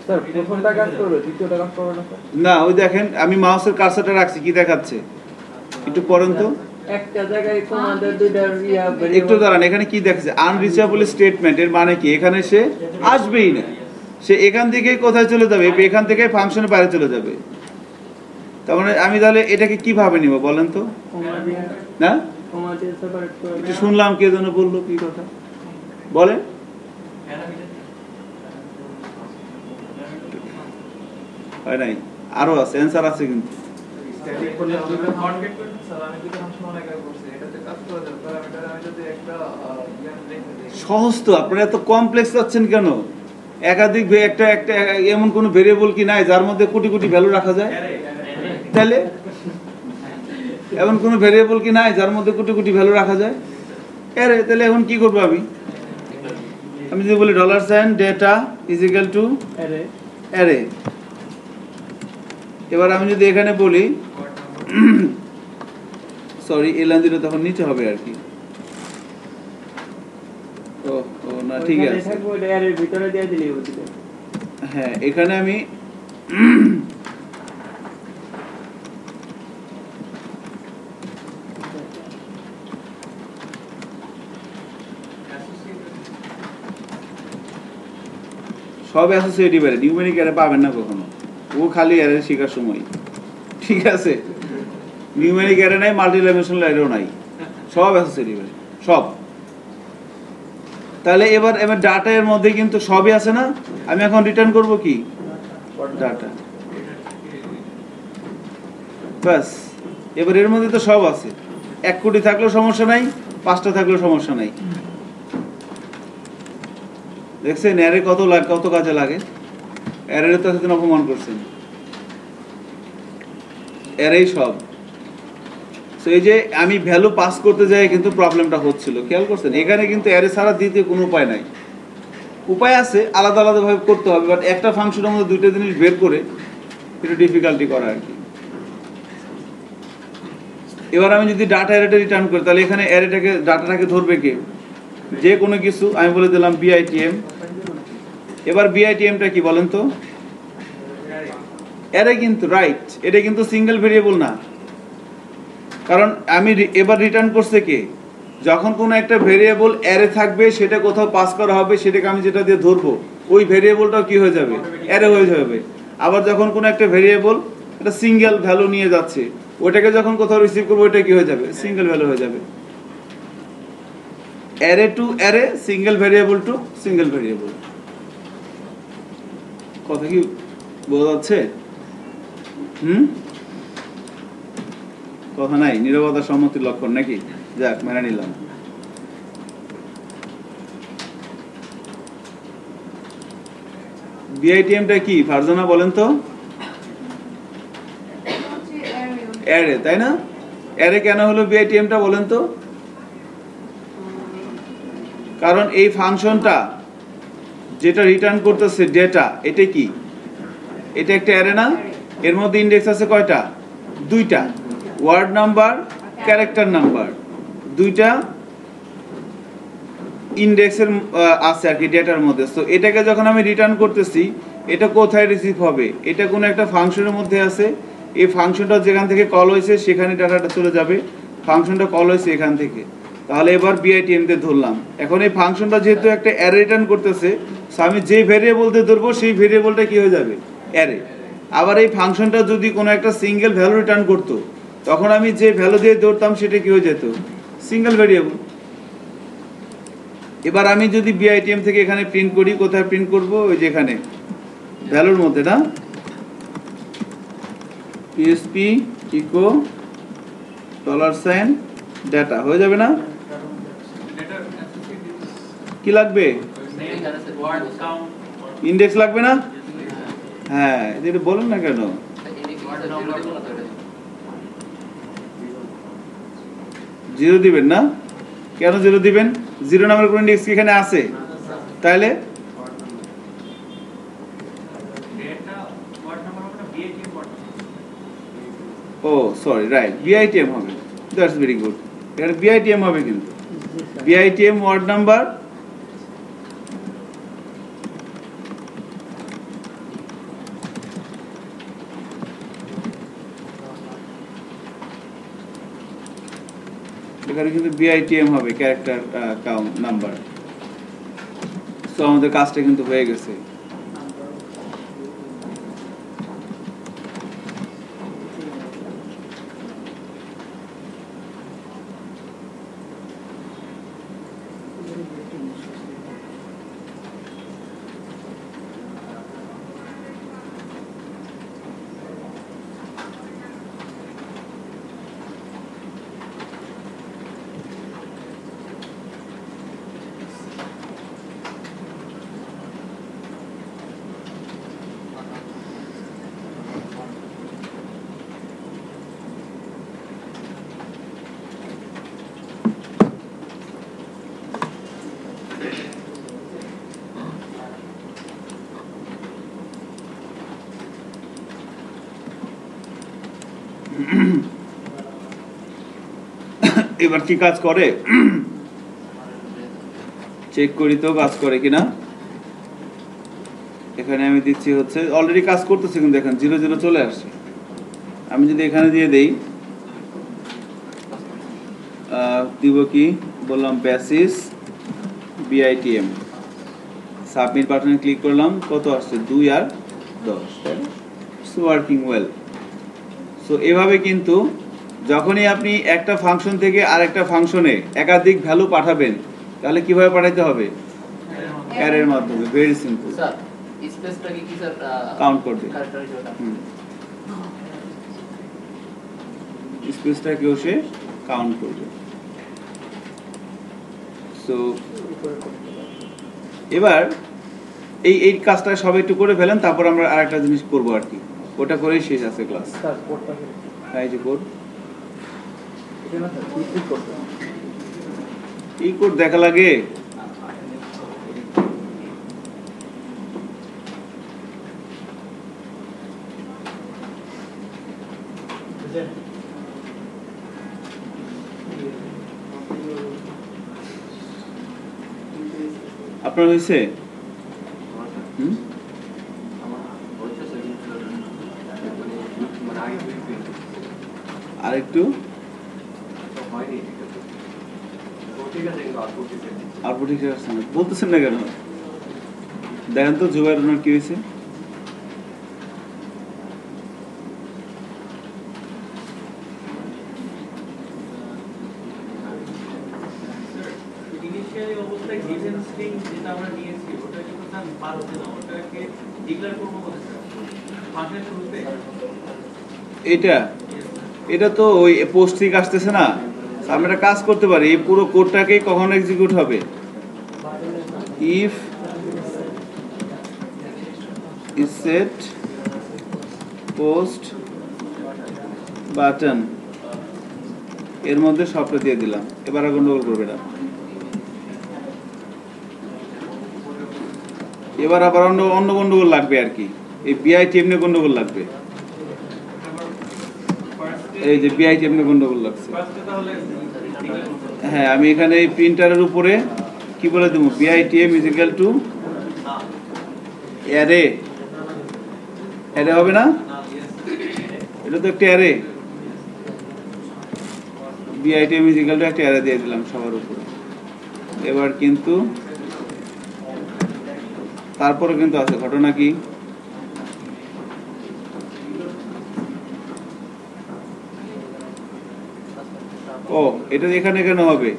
স্যার প্রথমটা কাজ করবে, দ্বিতীয়টা কাজ করবে না স্যার। না, ওই দেখেন আমি মাউসের কার্সারটা রাখছি, কি দেখাচ্ছে একটু পড়েন তো, একটা জায়গায় কমান্ডের দুইটা একটু দাঁড়ান, এখানে কি দেখাচ্ছে আনরিচেবল স্টেটমেন্ট, এর মানে কি এখানে সে আসবেই না, সে এখান থেকেই কোথায় চলে যাবে, এখান থেকে ফাংশনের বাইরে চলে যাবে। তার মানে আমি তাহলে এটাকে কিভাবে নিব বলেন তো, না কমা দিয়ে সেপারেট করে একটু শুনলাম কে যেন বললো কি কথা বলেন, হয় নাই, আরো আছে, অ্যান্সার আছে কিন্তু। সহজ তো, আপনারা এত কমপ্লেক্স যাচ্ছেন কেন? একাধিক একটা একটা এমন কোন ভেরিয়েবল কি নাই যার মধ্যে কোটি কোটি ভ্যালু রাখা যায়? তাহলে এমন কোন ভেরিয়েবল কি নাই যার মধ্যে কোটি কোটি ভ্যালু রাখা যায়? আরে তাহলে এখন কি করবো আমি? আমি যদি বলি $sign data is equal to array, এবার আমি যদি এখানে বলি সরি এই লাইন দিলে তখন নিচে হবে আর কি। ও ও না ঠিক আছে, হ্যাঁ এখানে আমি সব অ্যাসোসিয়েটিভ অ্যারে, নিউমেরিক অ্যারে পাবেন না কখনো, ও খালি অ্যারে শেখার সময়, ঠিক আছে? নিউমেরিক অ্যারে নাই, মাল্টিডাইমেনশনাল অ্যারেও নাই, সব অ্যাসোসিয়েটিভ অ্যারে সব। তাহলে এবার এবার ডাটা এর মধ্যে কিন্তু সবই আছে না, আমি এখন রিটার্ন করব কি ডাটা, বাস। এবার এর মধ্যে তো সব আছে, 1 কোটি থাকলেও সমস্যা নাই, 5টা থাকলেও সমস্যা নাই। দেখছেন অ্যারে কত কাজে লাগে? অ্যারে তো সেদিন অপমান করছেন, অ্যারেই সব। তো এই যে আমি ভ্যালু পাস করতে যাই কিন্তু প্রবলেমটা হচ্ছিল, খেয়াল করছেন? এখানে কিন্তু অ্যারে ছাড়া দ্বিতীয় কোনো উপায় নাই, উপায় আছে আলাদা আলাদাভাবে করতে হবে, বাট একটা ফাংশনের মধ্যে দুইটা জিনিস বের করে একটু ডিফিকাল্টি করা আর কি। এবার আমি যদি ডাটা অ্যারেটা রিটার্ন করি, তাহলে এখানে অ্যারেটাকে ডাটাটাকে ধরবে কে? যে কোনো কিছু, আমি বলে দিলাম বিআইটিএম। এবার বিআইটিএমটা কি বলেন তো? অ্যারে কিন্তু, রাইট, এটা কিন্তু সিঙ্গেল ভেরিয়েবল না, কারণ আমি এবার রিটার্ন করছে কে? যখন কোনো একটা ভেরিয়েবল অ্যারে থাকবে, সেটা কোথাও পাস করা হবে, সেটাকে আমি যেটা দিয়ে ধরবো ওই ভেরিয়েবলটাও কি হয়ে যাবে? অ্যারে হয়ে যাবে। আবার যখন কোনো একটা ভেরিয়েবল একটা সিঙ্গেল ভ্যালু নিয়ে যাচ্ছে, ওইটাকে যখন কোথাও রিসিভ করবো, ওইটা কি হয়ে যাবে? সিঙ্গেল ভ্যালু হয়ে যাবে। Array to array, single variable to single variable. কথা কি বোঝা যাচ্ছে? কথা নাই, নীরবতা সম্মতির লক্ষণ নাকি? যাক, মেনে নিলাম। বিআইটিএমটা কি ফারজানা বলেন তো? অ্যারে, তাই না? অ্যারে কেন হলো বিআইটিএমটা বলেন তো? কারণ এই ফাংশনটা যেটা রিটার্ন করতেছে ডেটা, এটা কি? এটা একটা অ্যারে না? এর মধ্যে ইন্ডেক্স আছে কয়টা? 2টা, ওয়ার্ড নাম্বার, ক্যারেক্টার নাম্বার, 2টা ইন্ডেক্সের আছে আর কি ডেটার মধ্যে। তো এটাকে যখন আমি রিটার্ন করতেছি, এটা কোথায় রিসিভ হবে? এটা কোনো একটা ফাংশনের মধ্যে আছে, এই ফাংশনটা যেখান থেকে কল হয়েছে সেখানে ডাটাটা চলে যাবে, ফাংশনটা কল হয়েছে এখান থেকে। তাহলে এবার বিআইটিএম তে ধরলাম, এখন এই ফাংশনটা যেহেতু একটা অ্যারে রিটার্ন করতেছে, আমি যে ভেরিয়েবল দিয়ে ধরবো সেই ভেরিয়েবলটা কি হয়ে যাবে? অ্যারে। আবার এই ফাংশনটা যদি কোনো একটা সিঙ্গেল ভ্যালু রিটার্ন করতো, তখন আমি যে ভ্যালু দিয়ে ধরতাম সেটা কি হয়ে যেত? Single variable. এবার আমি যদি বিআইটিএম থেকে এখানে প্রিন্ট করি, কোথায় প্রিন্ট করব? ওই যে এখানে ভ্যালুর মধ্যে না, পিএসপি ইকো $সাইন ডেটা হয়ে যাবে না? কি লাগবে? ইন্ডেক্স লাগবে না? হ্যাঁ, এটা বলেন না কেন? জিরো দিবেন না? কেন জিরো দিবেন? জিরো নামের কোন ইন্ডেক্স কি এখানে আছে? তাহলে ও সরি, রাইট, বিআইটিএম হবে। দ্যাটস ভেরি গুড, এখানে বিআইটিএম হবে কিন্তু বিআইটিএম ওয়ার্ড নাম্বার, এখানে কিন্তু বিআইটিএম হবে, ক্যারেক্টার কাউন্ট নাম্বার। সো আমাদের কাজটা কিন্তু হয়ে গেছে। এবার কি কাজ করে চেক করি তো কাজ করে কিনা। এখানে আমি দিচ্ছি হচ্ছে অলরেডি কাজ করতেছে, কিন্তু দেখেন 0 চলে আসছে। আমি যদি এখানে দিয়ে দেই দিব কি বললাম বেসিস বিআইটিএম, সাবমিট বাটনে ক্লিক করলাম, কত আসছে 2 আর 10, ইটস ওয়ার্কিং ওয়েল। সো এভাবে কিন্তু যখনই আপনি একটা ফাংশন থেকে আরেকটা ফাংশনে একাধিক ভ্যালু পাঠাবেন, তাহলে কিভাবে পাঠাতে হবে? অ্যারের মাধ্যমে। Very simple. স্যার স্পেসটা কি স্যার কাউন্ট করবে, ক্যারেক্টার হিসেবে স্পেসটাকেও সে কাউন্ট করবে। সো এবার এই কাজটা সবাই একটু করে ফেলেন, তারপর আমরা আরেকটা জিনিস করবো আর কি, ওটা করেই শেষ আছে ক্লাস। স্যার কোডটা এই যে কোড, এটা না স্যার কি করতে এই কোড দেখা লাগে। আপনার হয়েছে? আরেকটু আউটপুট ঠিক আসছে না, বলতেছেন না কেন? দেখেন তো জুবাইর ওনার কি হয়েছে। ইনিশিয়ালি অবস্থায় গিভেন স্ট্রিং যেটা আমরা নিয়েছি ওটা কিন্তু স্যার পার হচ্ছে না, ওটাকে ডিক্লেয়ার করব কোথায় স্যার? ফাংশনের শুরুতে এটা তো ওই পোস্ট থেকে আসতেছে না। আমরা একটা কাজ করতে পারি, এই পুরো কোডটাকেই কখন এক্সিকিউট হবে? If is set post button, এর মধ্যে সবটা দিয়ে দিলাম। এবার আর গন্ডগোল করবে না। এবার আবার অন্য গন্ডগোল লাগবে আর কি, এই বিআইটিএম নিয়ে গন্ডগোল লাগবে। এই যে বিআইটিএম নিয়ে গন্ডগোল লাগছে। ফার্স্টে তাহলে ডিক্লেয়ার করতে হবে হ্যাঁ, আমি এখানে এই প্রিন্টারের উপরে কি বলে দেবো, বিআইটিএম ইজ ইকুয়াল টু না অ্যারে। অ্যারে হবে না? না ইয়েস এটা তো একটা array. BITM is equal two একটা অ্যারে দিয়ে দিলাম সবার উপরে। এবার কিন্তু তারপরে কিন্তু আছে ঘটনা কি, ও এটা এখানে কেন হবে?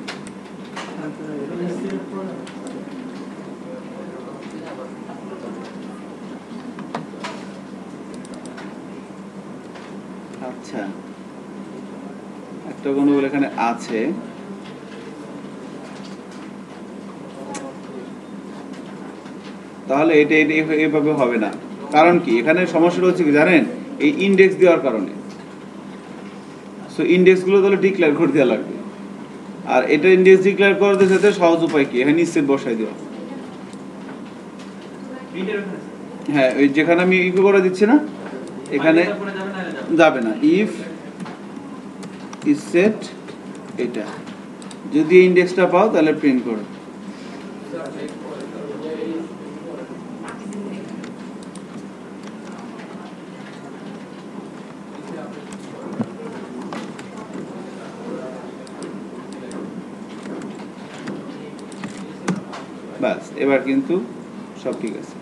আচ্ছা, একটা গন্ডগোল এখানে আছে। তাহলে এটা এভাবে হবে না। কারণ কি, এখানে সমস্যাটা হচ্ছে কি জানেন, এই ইন্ডেক্স দেওয়ার কারণে। সো ইন্ডেক্সগুলো তাহলে ডিক্লেয়ার করে দেওয়া লাগবে। আর এটা ইন্ডেক্স ডিক্লেয়ার করতে সাথে সহজ উপায় কি, এখানে সেট বসাই দেওয়া। প্রিন্টের ওখানে হ্যাঁ, ওই যেখানে আমি ইকো করে দিচ্ছি না, এখানে তারপরে যাবে না যাবে না। ইফ ইজ সেট এটা, যদি ইন্ডেক্সটা পাও তাহলে প্রিন্ট করো। বাস, এবার কিন্তু সব ঠিক আছে।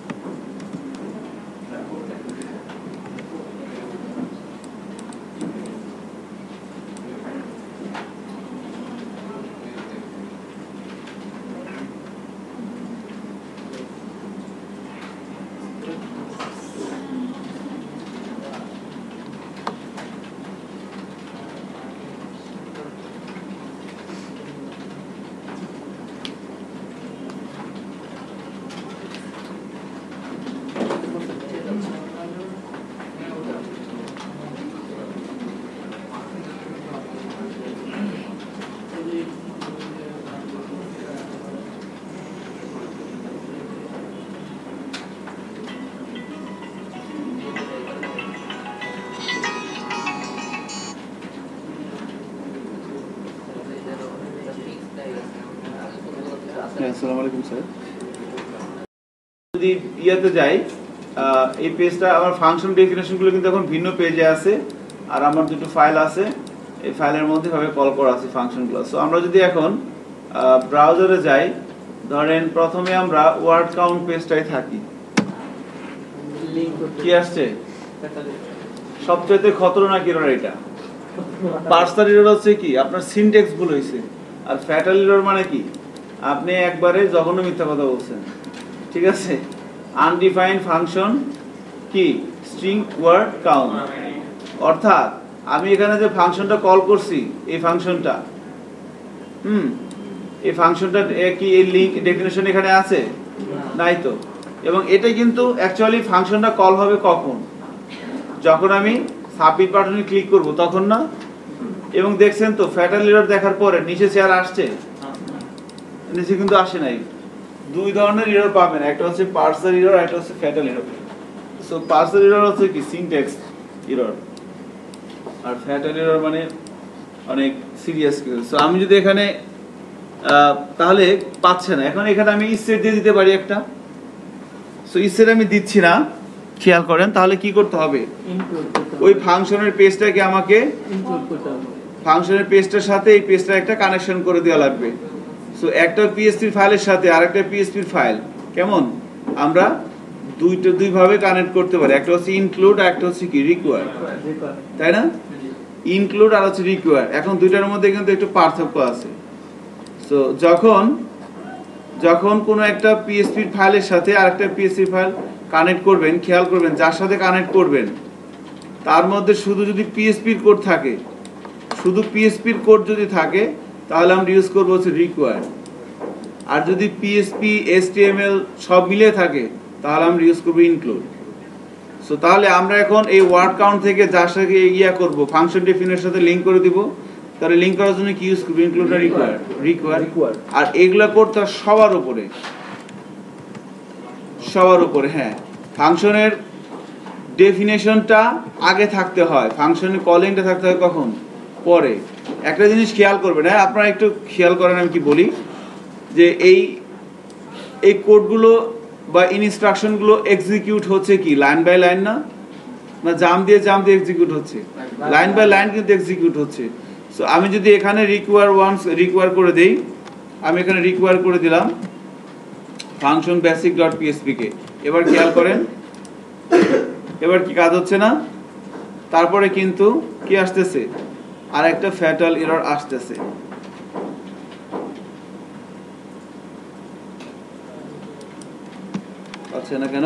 হ্যাঁ, আসসালামু আলাইকুম স্যার। যদি ইয়াতে যাই, এই পেজটা আমার ফাংশন ডেফিনেশনগুলো কিন্তু এখন ভিন্ন পেজে আছে, আর আমার দুটো ফাইল আছে, এই ফাইলের মধ্যে ভাবে কল করা আছে ফাংশনগুলো। সো আমরা যদি এখন ব্রাউজারে যাই, ধরেন প্রথমে আমরা ওয়ার্ড কাউন্ট পেজটাই থাকি, লিংক করতে কি আসছে? সবচেয়ে খতরনাক এরর এটা। পার্সার এরর হচ্ছে কি আপনার সিনট্যাক্স ভুল হয়েছে, আর ফ্যাটাল এরর মানে কি আপনি একবারে জঘন্য মিথ্যা কথা বলছেন, ঠিক আছে? আনডিফাইন্ড ফাংশন কি স্ট্রিং ওয়ার্ড কাউন্ট, অর্থাৎ আমি এখানে যে ফাংশনটা কল করছি, এই ফাংশনটা এই ফাংশনটা কি এই লিংক ডেফিনেশন এখানে আছে? নাই তো। এবং এটা কিন্তু অ্যাকচুয়ালি ফাংশনটা কল হবে কখন? যখন আমি সাবমিট বাটনে ক্লিক করব তখন না? এবং দেখছেন তো ফ্যাটাল এরর দেখার পরে নিচে চেয়ার আসছে, নিচে কিন্তু আসে নাই। দুই ধরনের এরর পাবেন, একটা হচ্ছে পার্সার এরর, একটা হচ্ছে ফ্যাটাল এরর। সো পার্সার এরর হচ্ছে কি সিনট্যাক্স এরর, আর ফ্যাটাল এরর মানে অনেক সিরিয়াস কিছু। সো আমি যদি এখানে তাহলে পাচ্ছে না, এখন এখানে আমি ইসেট দিয়ে দিতে পারি একটা। সো ইসেট আমি দিচ্ছি না, খেয়াল করেন। তাহলে কি করতে হবে? ইনক্লুড করতে হবে। ওই ফাংশনের পেজটাকে আমাকে ইনক্লুড করতে হবে। ফাংশনের পেজটার সাথে এই পেজটা একটা কানেকশন করে দেওয়া লাগবে। সো একটা পিএসপি ফাইলের সাথে আরেকটা পিএসপি ফাইল কেমন আমরা দুইভাবে কানেক্ট করতে পারি, একটা হচ্ছে ইনক্লুড আর একটা হচ্ছে কি রিকোয়ার, তাই না? ইনক্লুড আর হচ্ছে রিকোয়ার, এখন দুইটার মধ্যে কিন্তু একটু পার্থক্য আছে। সো যখন কোনো একটা পিএসপি ফাইলের সাথে আরেকটা পিএসপি ফাইল কানেক্ট করবেন, খেয়াল করবেন যার সাথে কানেক্ট করবেন তার মধ্যে শুধু যদি পিএসপির কোড থাকে, শুধু পিএসপির কোড যদি থাকে তাহলে আমরা ইউজ করবো হচ্ছে রিকোয়ার। আর যদি পিএসপি এসটিএমএল সব মিলে থাকে তাহলে আমরা ইউজ করবো ইনক্লুড। সো তাহলে আমরা এখন এই ওয়ার্ড কাউন্ট থেকে যার সাথে ইয়া করব ফাংশন ডেফিনেশনের সাথে লিংক করে দিব, তাহলে লিংক করার জন্য কি ইউজ করব? Include are require. আর এগুলা করতে হয় সবার উপরে। হ্যাঁ, ফাংশনের ডেফিনেশনটা আগে থাকতে হয়, ফাংশনের কলিংটা থাকতে হয় কখন? পরে। একটা জিনিস খেয়াল করবেন, হ্যাঁ আপনারা একটু খেয়াল করেন আমি কি বলি, যে এই কোডগুলো বা ইনস্ট্রাকশনগুলো এক্সিকিউট হচ্ছে কি লাইন বাই লাইন না জাম দিয়ে এক্সিকিউট হচ্ছে? লাইন বাই লাইন কিন্তু এক্সিকিউট হচ্ছে। সো আমি যদি এখানে রিকোয়ার করে দেই, আমি এখানে রিকোয়ার করে দিলাম ফাংশন বেসিক ডট পিএসপি কে, এবার খেয়াল করেন এবার কি কাজ হচ্ছে না? তারপরে কিন্তু কি আসতেছে? আর একটা ফ্যাটাল এরর আসতেছে। আচ্ছা না কেন?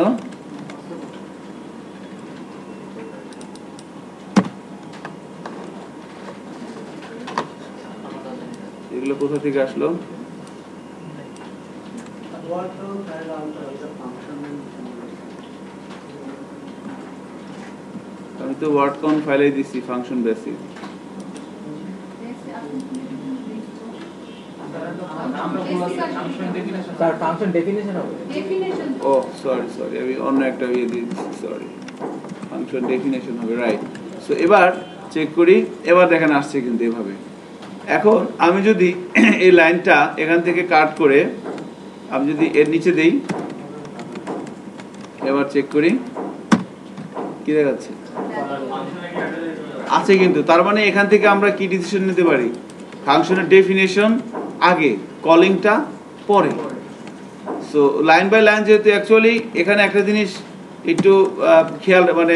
এগুলো কোথা থেকে আসলো? আমি তো ওয়ার্ড কাউন্ট ফাইলে দিছি function basic. Sir function definition হবে। ও সরি আমি অন্য একটা ইয়ে দিয়ে দিচ্ছি, সরি। ফাংশন ডেফিনেশন হবে, রাইট। সো এবার চেক করি, এবার দেখেন আসছে কিন্তু এভাবে। এখন আমি যদি এই লাইনটা এখান থেকে কাট করে আমি যদি এর নিচে দেই, এবার চেক করি কি দেখাচ্ছে? আছে কিন্তু। তার মানে এখান থেকে আমরা কি ডিসিশন নিতে পারি? ফাংশনের ডেফিনেশন আগে, কলিংটা পরে। সো লাইন বাই লাইন যেহেতু অ্যাকচুয়ালি এখানে একটা জিনিস একটু খেয়াল মানে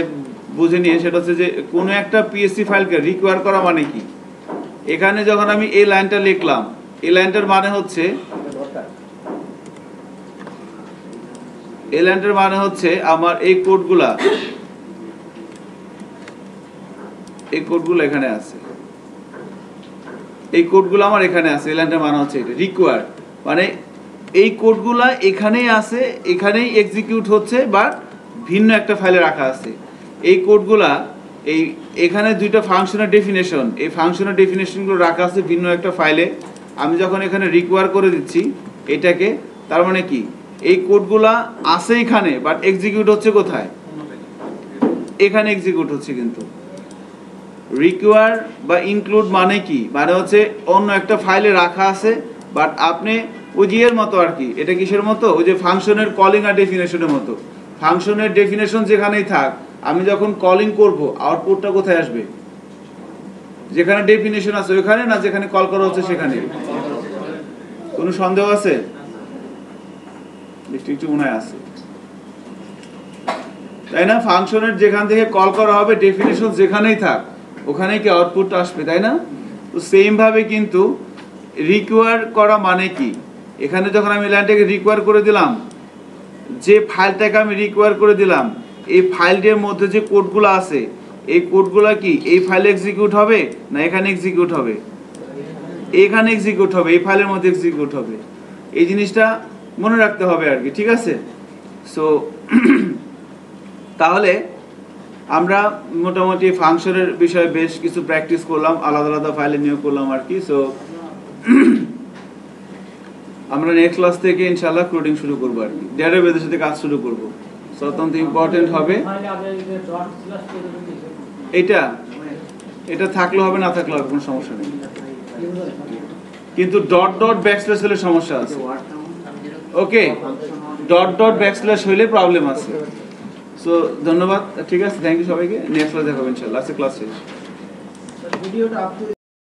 বুঝে নিয়ে, সেটা হচ্ছে যে কোনো একটা পিএসসি ফাইলকে রিকোয়ার করা মানে কি? এখানে যখন আমি এই লাইনটা লিখলাম, এই লাইনটার মানে হচ্ছে আমার এই কোডগুলো এখানে আছে, এই কোডগুলো আমার এখানে আছে। এই লাইনটার মানে হচ্ছে এটা রিকোয়ার, মানে এই কোডগুলা এখানেই আছে, এখানেই এক্সিকিউট হচ্ছে, বাট ভিন্ন একটা ফাইলে রাখা আছে। এই কোডগুলা এখানে দুইটা ফাংশনের ডেফিনেশন, এই ফাংশনের ডেফিনেশনগুলো রাখা আছে ভিন্ন একটা ফাইলে। আমি যখন এখানে রিকোয়ার করে দিচ্ছি এটাকে, তার মানে কি এই কোডগুলা আছে এখানে, বাট এক্সিকিউট হচ্ছে কোথায়? এখানে এক্সিকিউট হচ্ছে। কিন্তু রিকোয়ার বা ইনক্লুড মানে কি? মানে হচ্ছে অন্য একটা ফাইলে রাখা আছে, বাট আপনি ওই যে এর মতো আর কি। এটা কিসের মতো? ওই যে ফাংশনের কলিং আর ডেফিনেশনের মতো। ফাংশনের ডেফিনেশন যেখানেই থাক, আমি যখন কলিং করব আউটপুটটা কোথায় আসবে? যেখানে ডেফিনেশন আছে ওইখানে, না যেখানে কল করা হচ্ছে সেখানে? কোনো সন্দেহ আছে? একটু একটু মনে হয় আছে, তাই না? ফাংশনের যেখান থেকে কল করা হবে ডেফিনেশন যেখানেই থাক ওখানে কি আউটপুটটা আসবে, তাই না? তো সেম ভাবে কিন্তু রিকোয়ার করা মানে কি, এখানে যখন আমি লাইনটাকে রিকোয়ার করে দিলাম, যে ফাইলটাকে আমি রিকোয়ার করে দিলাম, এই ফাইলটির মধ্যে যে কোডগুলো আছে এই কোডগুলো কি এই ফাইলে এক্সিকিউট হবে না এখানে এক্সিকিউট হবে? এখানে এক্সিকিউট হবে, এই ফাইলের মধ্যে এক্সিকিউট হবে। এই জিনিসটা মনে রাখতে হবে আর কি, ঠিক আছে? সো তাহলে আমরা মোটামুটি ফাংশনের বিষয়ে বেশ কিছু প্র্যাকটিস করলাম, আলাদা আলাদা ফাইলে নিয়োগ করলাম আর কি। সো আমরা নেক্সট ক্লাস থেকে ইনশাআল্লাহ কোডিং শুরু করব আর কি, ডেটাবেসের সাথে কাজ শুরু করব। সো অত্যন্ত ইম্পর্টেন্ট হবে এটা। এটা থাকলে হবে, না থাকলে হবে, কোনো সমস্যা নেই, কিন্তু ডট ডট ব্যাকস্ল্যাশ হলে সমস্যা আছে। ওকে, ডট ডট ব্যাকস্ল্যাশ হলে প্রবলেম আছে। সো ধন্যবাদ, ঠিক আছে, থ্যাংক ইউ সবাইকে। নেক্সট ক্লাসে দেখা হবে ইনশাআল্লাহ। আজকে ক্লাস শেষ।